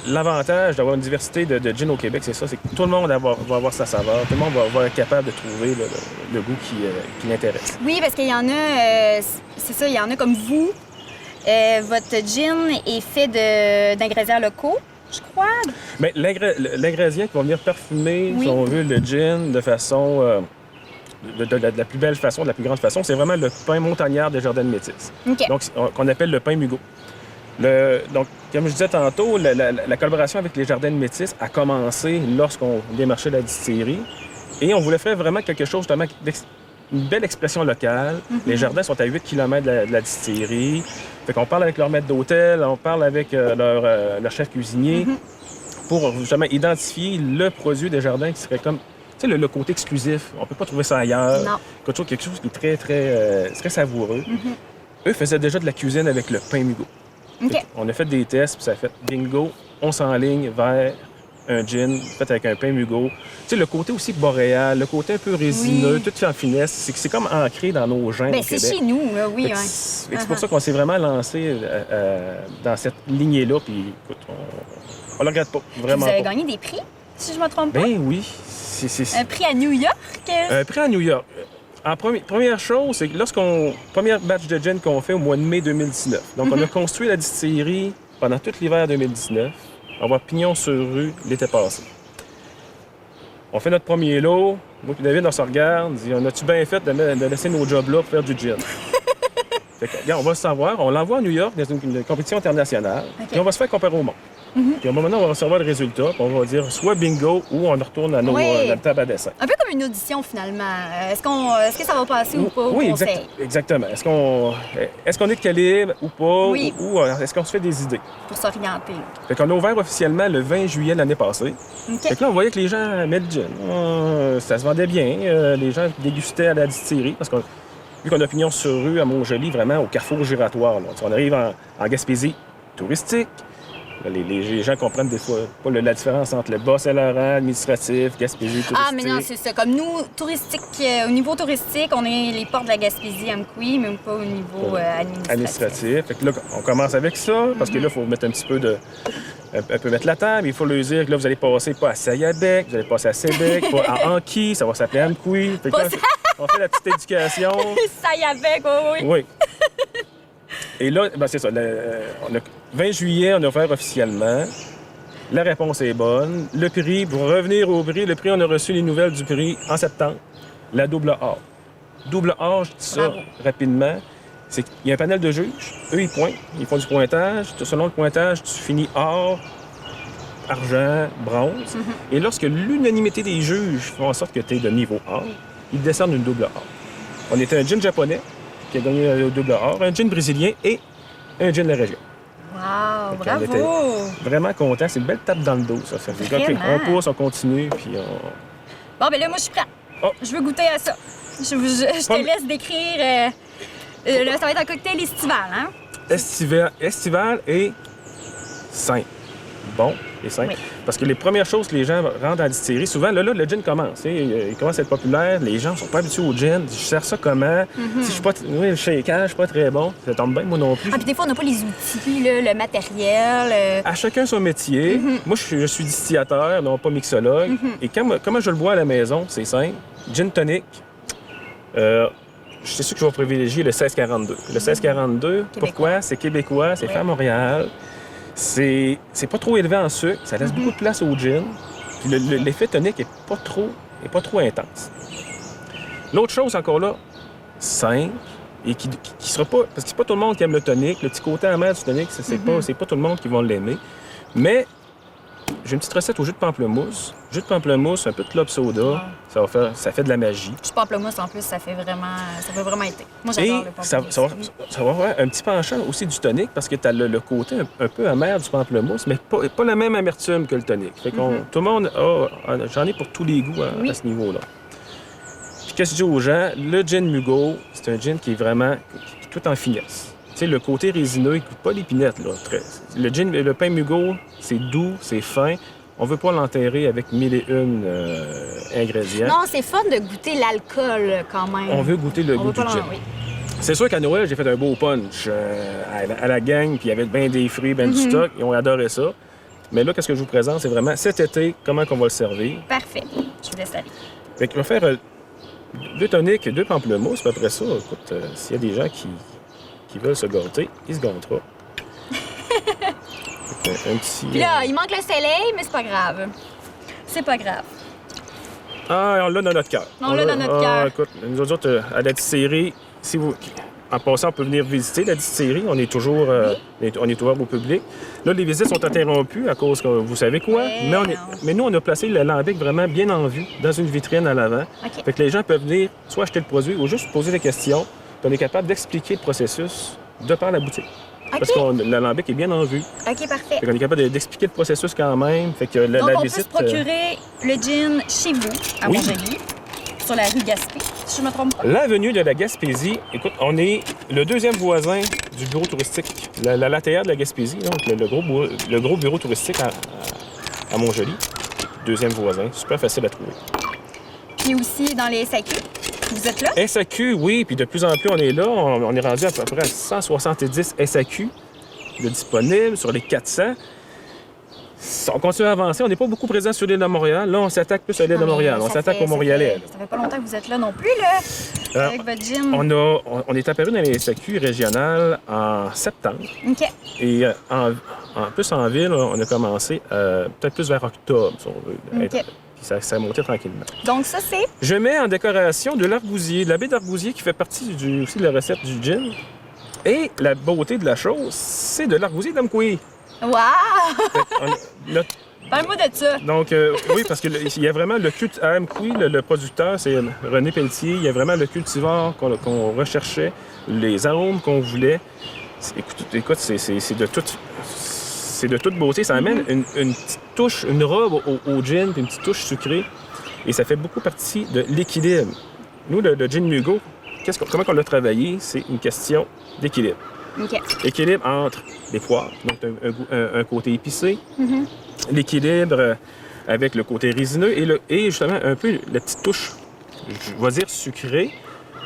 l'avantage d'avoir une diversité de gin au Québec, c'est ça, c'est que tout le monde va avoir sa saveur, tout le monde va être capable de trouver le goût qui l'intéresse. Oui, parce qu'il y en a, c'est ça, il y en a comme vous. Votre gin est fait d'ingrédients locaux, je crois. Mais l'ingrédient qui va venir parfumer, si on veut, le gin de façon... de la plus belle façon, de la plus grande façon, c'est vraiment le pain montagnard des jardins de métis. Okay. Donc, qu'on appelle le pain Mugo. Donc, comme je disais tantôt, la collaboration avec les jardins de métis a commencé lorsqu'on démarchait la distillerie. Et on voulait faire vraiment quelque chose, justement, une belle expression locale. Les jardins sont à 8 km de la distillerie. Fait qu'on parle avec leur maître d'hôtel, on parle avec leur chef cuisinier pour justement identifier le produit des jardins qui serait comme, tu sais, le côté exclusif. On peut pas trouver ça ailleurs. Non. Quelque chose qui est très, très, très savoureux. Eux faisaient déjà de la cuisine avec le pain Mugo. Okay. On a fait des tests, puis ça a fait bingo, on s'enligne vers un gin fait avec un pain Mugo. Tu sais, le côté aussi boréal, le côté un peu résineux, tout fait en finesse, c'est comme ancré dans nos gènes au c'est Québec. chez nous, oui. C'est pour ça qu'on s'est vraiment lancé dans cette lignée-là, puis écoute, on le regrette pas, vraiment Vous avez pas. gagné des prix, si je me trompe pas? Ben oui. Un prix à New York? Un prix à New York. Première chose, c'est que première batch de gin qu'on fait au mois de mai 2019. Donc, on a construit la distillerie pendant tout l'hiver 2019. On va avoir pignon sur rue l'été passé. On fait notre premier lot. Moi et David, on se regarde. On dit, on a-tu bien fait de laisser nos jobs là pour faire du gin? Fait que, regarde, on va le savoir. On l'envoie à New York dans une compétition internationale. Puis on va se faire comparer au monde. Puis au moment donné, on va recevoir le résultat. Puis on va dire soit bingo ou on retourne à notre table à dessin. Un peu comme une audition, finalement. Est-ce que ça va passer ou pas au conseil? Exactement. Est-ce qu'on est de calibre ou pas? Oui. Ou est-ce qu'on se fait des idées? Pour s'orienter. Fait qu'on a ouvert officiellement le 20 juillet de l'année passée. Fait que là, on voyait que les gens aimaient le gin. Ça se vendait bien. Les gens dégustaient à la distillerie parce que vu qu'on a pignon sur rue à Montjoly, vraiment au carrefour giratoire. Là. On arrive en Gaspésie touristique. Les gens comprennent des fois pas la différence entre le Bas-Saint-Laurent, administratif, Gaspésie, touristique. Ah, mais non, c'est ça. Comme nous, au niveau touristique, on est les portes de la Gaspésie, Amqui, même pas au niveau administratif. Fait que là, on commence avec ça, parce que là, il faut mettre un petit peu un peu mettre la table. Il faut leur dire que là, vous allez passer pas à Sayabec, vous allez passer à Sébec, pas à Anqui, ça va s'appeler Amqui. Fait que là, on fait la petite éducation. Sayabec, oui. Oui. Et là, c'est ça. 20 juillet, on a ouvert officiellement. La réponse est bonne. Le prix, pour revenir au prix, on a reçu les nouvelles du prix en septembre. La double A. Double A, je dis ça rapidement, c'est qu'il y a un panel de juges. Eux, ils pointent. Ils font du pointage. Selon le pointage, tu finis or, argent, bronze. Et lorsque l'unanimité des juges font en sorte que tu es de niveau A, ils descendent une double A. On était un gin japonais qui a gagné le double A, un gin brésilien et un gin de la région. Wow, bravo! On était vraiment contents. C'est une belle tape dans le dos, ça. Ça fait OK, on pousse, on continue, puis on... Bon, ben là, moi, je suis prête. Oh. Je veux goûter à ça. Je te laisse décrire... ça va être un cocktail estival, hein? Estival et simple. Bon et simple. Oui. Parce que les premières choses que les gens rentrent dans la distillerie, souvent, là, le gin commence. Il commence à être populaire. Les gens ne sont pas habitués au gin. Je sers ça comment? Si je suis pas... Oui, le shaker, je suis pas très bon. Ça tombe bien, moi non plus. Ah, puis des fois, on n'a pas les outils, le matériel. À chacun son métier. Moi, je suis distillateur, non pas mixologue. Et comment je le bois à la maison, c'est simple. Gin tonic. Je sais sûr que je vais privilégier le 1642. Le 1642, pourquoi? C'est québécois, c'est fait à Montréal. C'est pas trop élevé en sucre, ça laisse beaucoup de place au gin. Puis l'effet tonique est pas trop intense. L'autre chose encore là, simple, et qui sera pas... Parce que c'est pas tout le monde qui aime le tonic. Le petit côté amer du tonic, c'est pas tout le monde qui va l'aimer. Mais j'ai une petite recette au jus de pamplemousse. Jus de pamplemousse, un peu de club soda. Ça fait de la magie. Je pamplemousse, en plus, ça peut vraiment été. Moi, Et j'adore le pamplemousse. ça va avoir un petit penchant aussi du tonic parce que tu as le côté un peu amer du pamplemousse, mais pas la même amertume que le tonic. Fait que tout le monde j'en ai pour tous les goûts à ce niveau-là. Puis qu'est-ce que je dis aux gens? Le gin Mugo, c'est un gin qui est vraiment qui est tout en finesse. Tu sais, le côté résineux, il goûte pas l'épinette, là. Le pain Mugo, c'est doux, c'est fin. On veut pas l'enterrer avec 1001 ingrédients. Non, c'est fun de goûter l'alcool, quand même. On veut goûter le goût du gin. Oui. C'est sûr qu'à Noël, j'ai fait un beau punch à la gang, puis il y avait bien des fruits, bien du stock. Ils ont adoré ça. Mais là, qu'est-ce que je vous présente? C'est vraiment cet été, comment on va le servir. Parfait. Je vous laisse aller. Fait qu'on va faire 2 toniques et 2 pamplemousses. Puis après ça, écoute, s'il y a des gens qui veulent se gâter, ils se gâteront. Un petit... Puis là, il manque le soleil, mais c'est pas grave. C'est pas grave. Ah, on l'a dans notre cœur. On l'a dans notre cœur. Écoute, nous autres, à la distillerie, si vous... En passant, on peut venir visiter la distillerie. On est toujours on est ouvert au public. Là, les visites sont interrompues à cause que vous savez quoi. Mais nous, on a placé le lambic vraiment bien en vue, dans une vitrine à l'avant. OK. Fait que les gens peuvent venir soit acheter le produit ou juste poser des questions. Puis on est capable d'expliquer le processus de par la boutique. OK. Parce que l'alambic est bien en vue. OK, parfait. Fait qu'on est capable d'expliquer le processus quand même. Fait que Donc, la on visite... peut se procurer le gin chez vous, à Oui. Montjoly, sur la rue Gaspé, si je me trompe pas. L'avenue de la Gaspésie, écoute, on est le deuxième voisin du bureau touristique, la LATR de la Gaspésie, donc le gros bureau touristique à Montjoly. Deuxième voisin, super facile à trouver. Puis aussi dans les SAQ. Vous êtes là? SAQ, oui, puis de plus en plus on est là. On est rendu à peu près à 170 SAQ de disponibles sur les 400. On continue à avancer. On n'est pas beaucoup présent sur l'île de Montréal. Là, on s'attaque plus à l'île de Montréal. On s'attaque aux Montréalais. Ça fait pas longtemps que vous être là non plus, là, avec votre gin. On est apparu dans les SAQ régionales en septembre. OK. Et en plus, en ville, on a commencé peut-être plus vers octobre, si on veut. OK. Puis ça a monté tranquillement. Donc ça, c'est... Je mets en décoration de l'argousier, de la baie d'argousier qui fait partie aussi de la recette du gin. Et la beauté de la chose, c'est de l'argousier d'Amqui. Wow! Parle-moi de ça. Donc, oui, parce qu'il y a vraiment le cultivar. Amqui, le producteur, c'est René Pelletier. Il y a vraiment le cultivar qu'on recherchait, les arômes qu'on voulait. Écoute, c'est de toute beauté. Ça amène une petite touche, une robe au gin, puis une petite touche sucrée. Et ça fait beaucoup partie de l'équilibre. Nous, le gin Mugo, comment on l'a travaillé? C'est une question d'équilibre. OK. Équilibre entre les poivres, donc un côté épicé, l'équilibre avec le côté résineux et justement un peu la petite touche, je vais dire sucrée,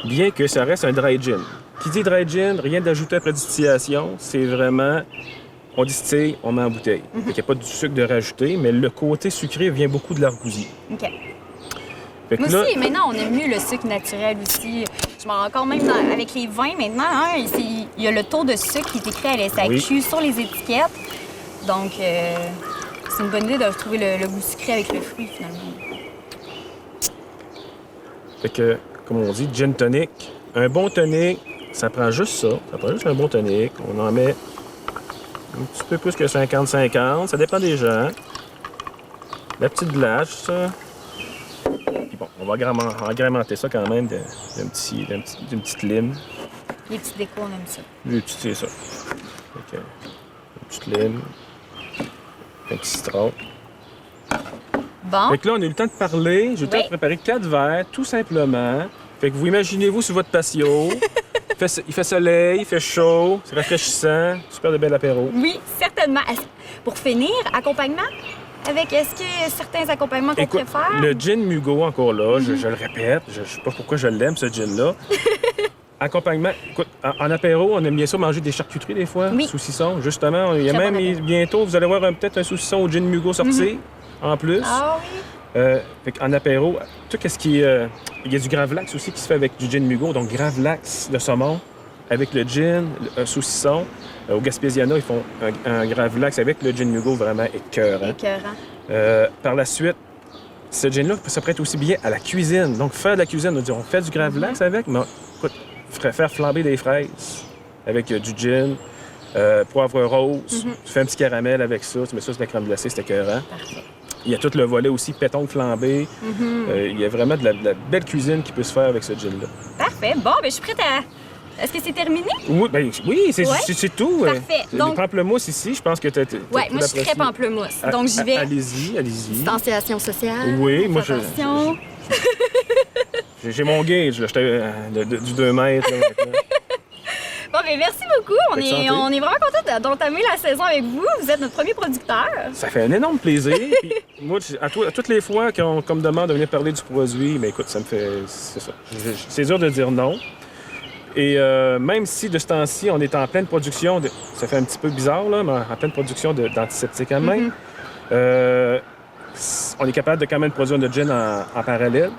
bien que ça reste un dry gin. Qui dit dry gin, rien d'ajouté après distillation, c'est vraiment, on distille, on met en bouteille. Fait qu'il n'y a pas du sucre de rajouter, mais le côté sucré vient beaucoup de l'argousier. OK. Fait que Moi là, aussi, maintenant, on aime mieux le sucre naturel aussi. Je m'en rends compte même avec les vins maintenant, hein, il y a le taux de sucre qui est écrit à la SAQ sur les étiquettes. Donc, c'est une bonne idée de retrouver le goût sucré avec le fruit, finalement. fait que, comme on dit, gin tonic. Un bon tonic, ça prend juste ça. Ça prend juste un bon tonic. On en met un petit peu plus que 50-50. Ça dépend des gens. La petite blanche, ça. Puis bon, on va agrémenter ça quand même d'une petite lime. Les petits décos, on aime ça. C'est ça. Fait que, une petite lime. Un petit citron. Bon. Fait que là, on a eu le temps de parler. J'ai eu le temps de préparer 4 verres, tout simplement. Fait que vous imaginez-vous sur votre patio. Il fait soleil, il fait chaud, c'est rafraîchissant. Super de bel apéro. Oui, certainement. Pour finir, accompagnement? Est-ce qu'il y a certains accompagnements qu'on Écoute, préfère? le gin Mugo, encore là, je le répète, je sais pas pourquoi je l'aime, ce gin-là. Accompagnement, écoute, en apéro, on aime bien ça manger des charcuteries des fois, Oui. saucissons, justement. Il y a Très même bon apéro. bientôt, vous allez voir peut-être un saucisson au gin Mugo sortir, en plus. Ah oui? Fait qu'en apéro, tout ce qui est... il y a du gravlax aussi qui se fait avec du gin Mugo, donc gravlax de saumon avec le gin, un saucisson. Au Gaspésiana, ils font un gravlax avec le gin Mugo vraiment écœurant. Écœurant. Par la suite, ce gin-là, ça prête aussi bien à la cuisine. Donc, faire de la cuisine, on fait du gravlax avec, mais écoute, faire flamber des fraises avec du gin, poivre rose. Tu fais un petit caramel avec ça, tu mets ça sur la crème glacée, c'est écœurant. Parfait. Il y a tout le volet aussi pétanque flambé. Il y a vraiment de la belle cuisine qui peut se faire avec ce gin-là. Parfait. Bon, ben je suis prête à... Est-ce que c'est terminé? Oui, c'est Ouais. c'est tout. Parfait. Les Donc- pamplemousses ici, je pense que t'as Ouais, moi, je suis très pamplemousse. Donc, j'y vais. Allez-y. Distanciation sociale. Oui, moi, attention. J'ai mon gauge, là, du 2 mètres. Là, maintenant. Bon, ben merci beaucoup. On Fait que est, santé. on est vraiment contents d'entamer la saison avec vous. Vous êtes notre premier producteur. Ça fait un énorme plaisir. Puis moi, à toutes les fois qu'on me demande de venir parler du produit, mais écoute, ça me fait... C'est ça. C'est dur de dire non. Et même si de ce temps-ci, on est en pleine production, ça fait un petit peu bizarre, là, mais en pleine production d'antiseptiques à main, on est capable de quand même produire notre gin en parallèle.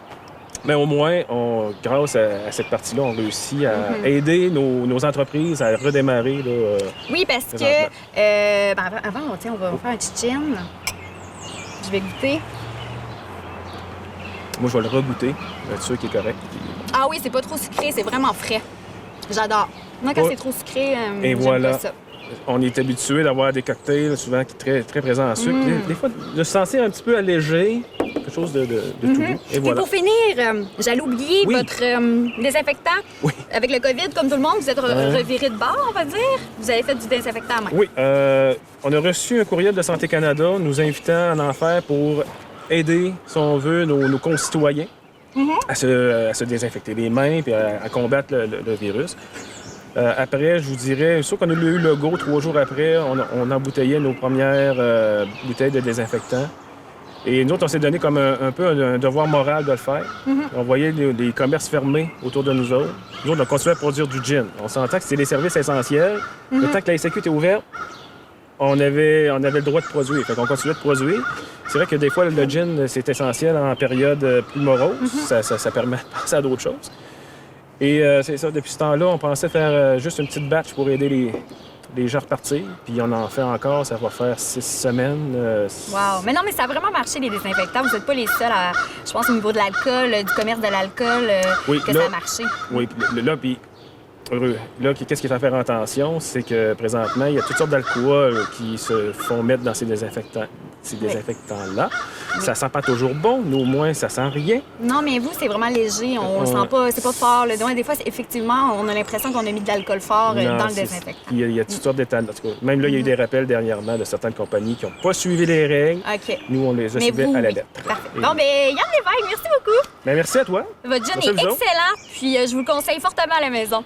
Mais au moins, grâce à cette partie-là, on réussit à aider nos entreprises à redémarrer. Là, Oui, parce que... présentement. ben avant, on va faire un petit gin. Je vais goûter. Moi, je vais le regoûter, pour être sûr qu'il est correct. Ah oui, c'est pas trop sucré, c'est vraiment frais. J'adore. Moi, quand Ouais. c'est trop sucré, Et j'aime voilà. pas ça. On est habitué d'avoir des cocktails souvent qui sont très, très présents en sucre. Des fois, de se sentir un petit peu allégé, quelque chose de tout doux. Et Et voilà. pour finir, j'allais oublier Oui. votre désinfectant. Oui. Avec le COVID, comme tout le monde, vous êtes reviré de bord, on va dire. Vous avez fait du désinfectant à main. Oui, on a reçu un courriel de Santé Canada nous invitant à en faire pour aider, si on veut, nos concitoyens à se désinfecter les mains et à combattre le virus. Après, je vous dirais, sûr qu'on a eu le go 3 jours après, on embouteillait nos premières bouteilles de désinfectant. Et nous autres, on s'est donné comme un peu un devoir moral de le faire. On voyait les commerces fermés autour de nous autres. Nous autres, on continuait à produire du gin. On s'entend que c'est des services essentiels. Le temps que la SAQ était ouverte, on avait le droit de produire. Fait qu'on continuait de produire. C'est vrai que des fois, le gin, c'est essentiel en période plus morose. Ça permet de passer à d'autres choses. Et c'est ça, depuis ce temps-là, on pensait faire juste une petite batch pour aider les gens à repartir. Puis on en fait encore, ça va faire 6 semaines. Wow. Mais non, mais ça a vraiment marché, les désinfectants. Vous n'êtes pas les seuls à, je pense, au niveau de l'alcool, du commerce de l'alcool, Oui, que là- ça a marché. Oui, puis là, heureux. Là, qu'est-ce qu'il faut faire attention, c'est que présentement, il y a toutes sortes d'alcools qui se font mettre dans ces désinfectants-là. Ça sent pas toujours bon, nous au moins, ça sent rien. Non, mais vous, c'est vraiment léger. On le sent pas, c'est pas fort. Là. Des fois, effectivement, on a l'impression qu'on a mis de l'alcool fort Non, dans le c'est- désinfectant. Il y a toutes sortes d'états. En tout cas, même là, il y a eu des rappels dernièrement de certaines compagnies qui n'ont pas suivi les règles. OK. Nous, on les a Mais suivis vous, à la oui. lettre. Parfait. Et- Bon, ben Yann Lévesque, merci beaucoup. Ben, merci à toi. Votre gin Merci à est vous autres. excellent, puis je vous le conseille fortement à la maison.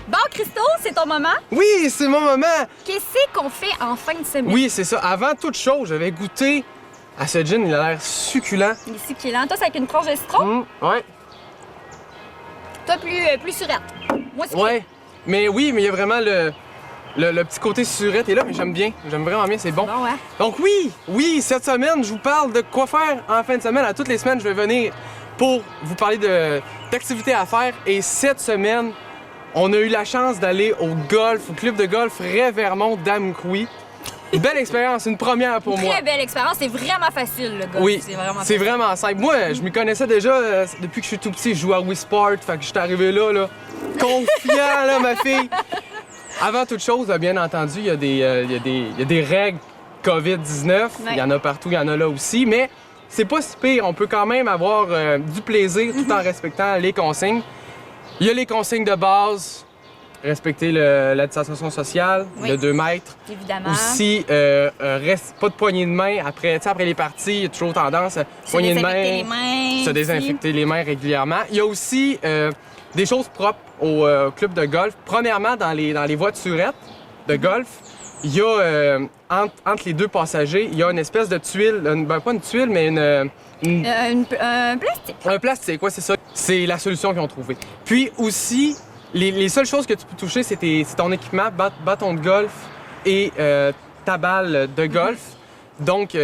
Bon, Christo, c'est ton moment. Oui, c'est mon moment! Qu'est-ce qu'on fait en fin de semaine? Oui, c'est ça. Avant toute chose, j'avais goûté à ce gin. Il a l'air succulent. Il est succulent. Toi, c'est avec une tranche de citron. Ouais. Toi, plus surette. Moi, sucré. Ouais. Mais oui, mais il y a vraiment le petit côté surette est là, mais j'aime bien. J'aime vraiment bien, c'est bon. Bon, ouais. Donc oui, cette semaine, je vous parle de quoi faire en fin de semaine. À toutes les semaines, je vais venir pour vous parler d'activités à faire. Et cette semaine, on a eu la chance d'aller au club de golf Ray-Vermont d'Amqui. Une belle expérience, une première pour moi. Très belle expérience. C'est vraiment facile, le golf. Oui, c'est vraiment c'est facile. vraiment simple. Moi, je m'y connaissais déjà depuis que je suis tout petit. Je joue à Wii Sport, fait que je suis arrivé là, confiant, là, ma fille. Avant toute chose, bien entendu, il y a des règles COVID-19. Ouais. Il y en a partout, il y en a là aussi, mais c'est pas si pire. On peut quand même avoir du plaisir tout en respectant les consignes. Il y a les consignes de base. Respecter la distanciation sociale, Oui. de 2 mètres. Évidemment. Aussi, reste pas de poignée de main. Après les parties, il y a toujours tendance à Se poignée de désinfecter main, les mains. se aussi. désinfecter les mains régulièrement. Il y a aussi des choses propres au club de golf. Premièrement, dans les voies de surette de golf, il y a entre les deux passagers, il y a une espèce de tuile, pas une tuile, mais Un plastique. un plastique, ouais, c'est ça. C'est la solution qu'ils ont trouvée. Puis aussi, les seules choses que tu peux toucher, c'est ton équipement, bâton de golf et ta balle de golf. Donc,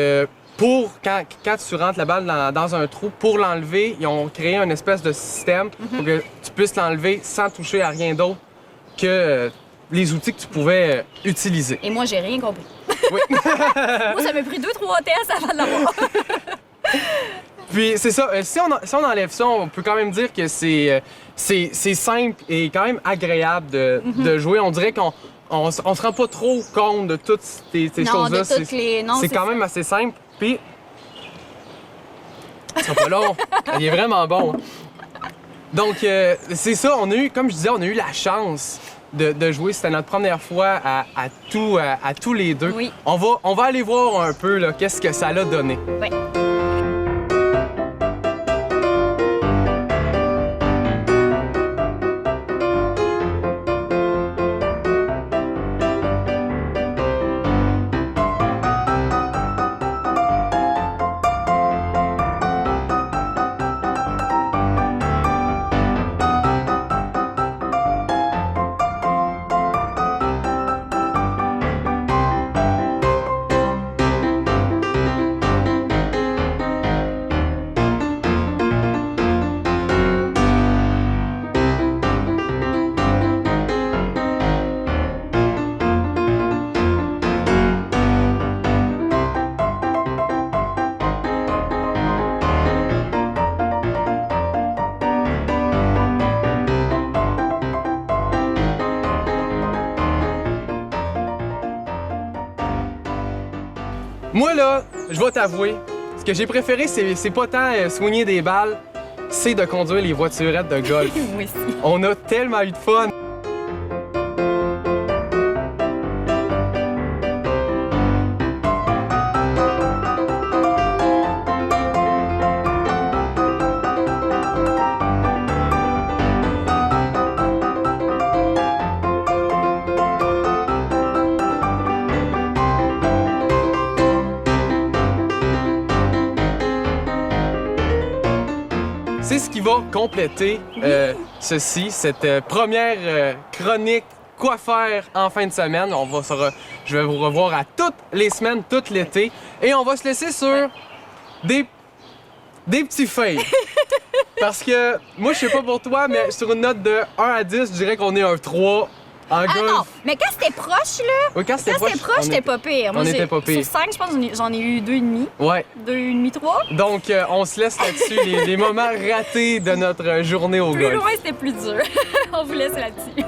quand tu rentres la balle dans un trou, pour l'enlever, ils ont créé une espèce de système pour que tu puisses l'enlever sans toucher à rien d'autre que les outils que tu pouvais utiliser. Et moi, j'ai rien compris. Oui. Moi, ça m'a pris 2-3 tests avant de l'avoir. Puis c'est ça, si on enlève ça, on peut quand même dire que c'est simple et quand même agréable de jouer. On dirait qu'on se rend pas trop compte de toutes ces choses-là. C'est quand même assez simple. Puis, c'est pas long. Il est vraiment bon. Donc, c'est ça, comme je disais, on a eu la chance de jouer. C'était notre première fois à tous les deux. Oui. On va aller voir un peu là, qu'est-ce que ça l'a donné. Oui. Moi, là, je vais t'avouer, ce que j'ai préféré, c'est pas tant soigner des balles, c'est de conduire les voiturettes de golf. Moi aussi. On a tellement eu de fun. C'est ce qui va compléter cette première chronique Quoi faire en fin de semaine. Je vais vous revoir à toutes les semaines, tout l'été. Et on va se laisser sur des petits fails. Parce que moi, je sais pas pour toi, mais sur une note de 1 à 10, je dirais qu'on est un 3 en golf. Non, mais quand c'était proche, là, Oui, quand c'était proche, c'était pas pire. Moi, on était pas pire. Sur 5, je pense que j'en ai eu 2,5. Ouais. 2,5, 3. Donc, on se laisse là-dessus, les moments ratés de notre journée au golf. Plus loin, c'était plus dur. On vous laisse là-dessus.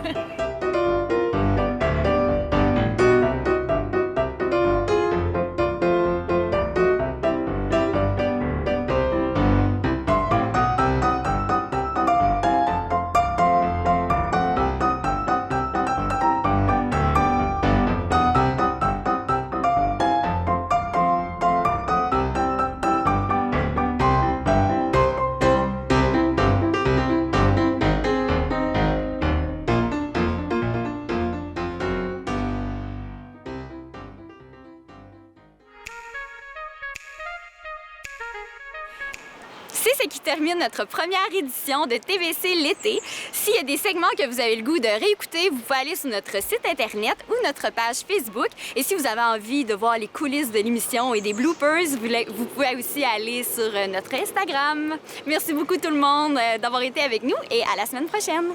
C'est ce qui termine notre première édition de TVC l'été. S'il y a des segments que vous avez le goût de réécouter, vous pouvez aller sur notre site internet ou notre page Facebook. Et si vous avez envie de voir les coulisses de l'émission et des bloopers, vous pouvez aussi aller sur notre Instagram. Merci beaucoup tout le monde d'avoir été avec nous et à la semaine prochaine.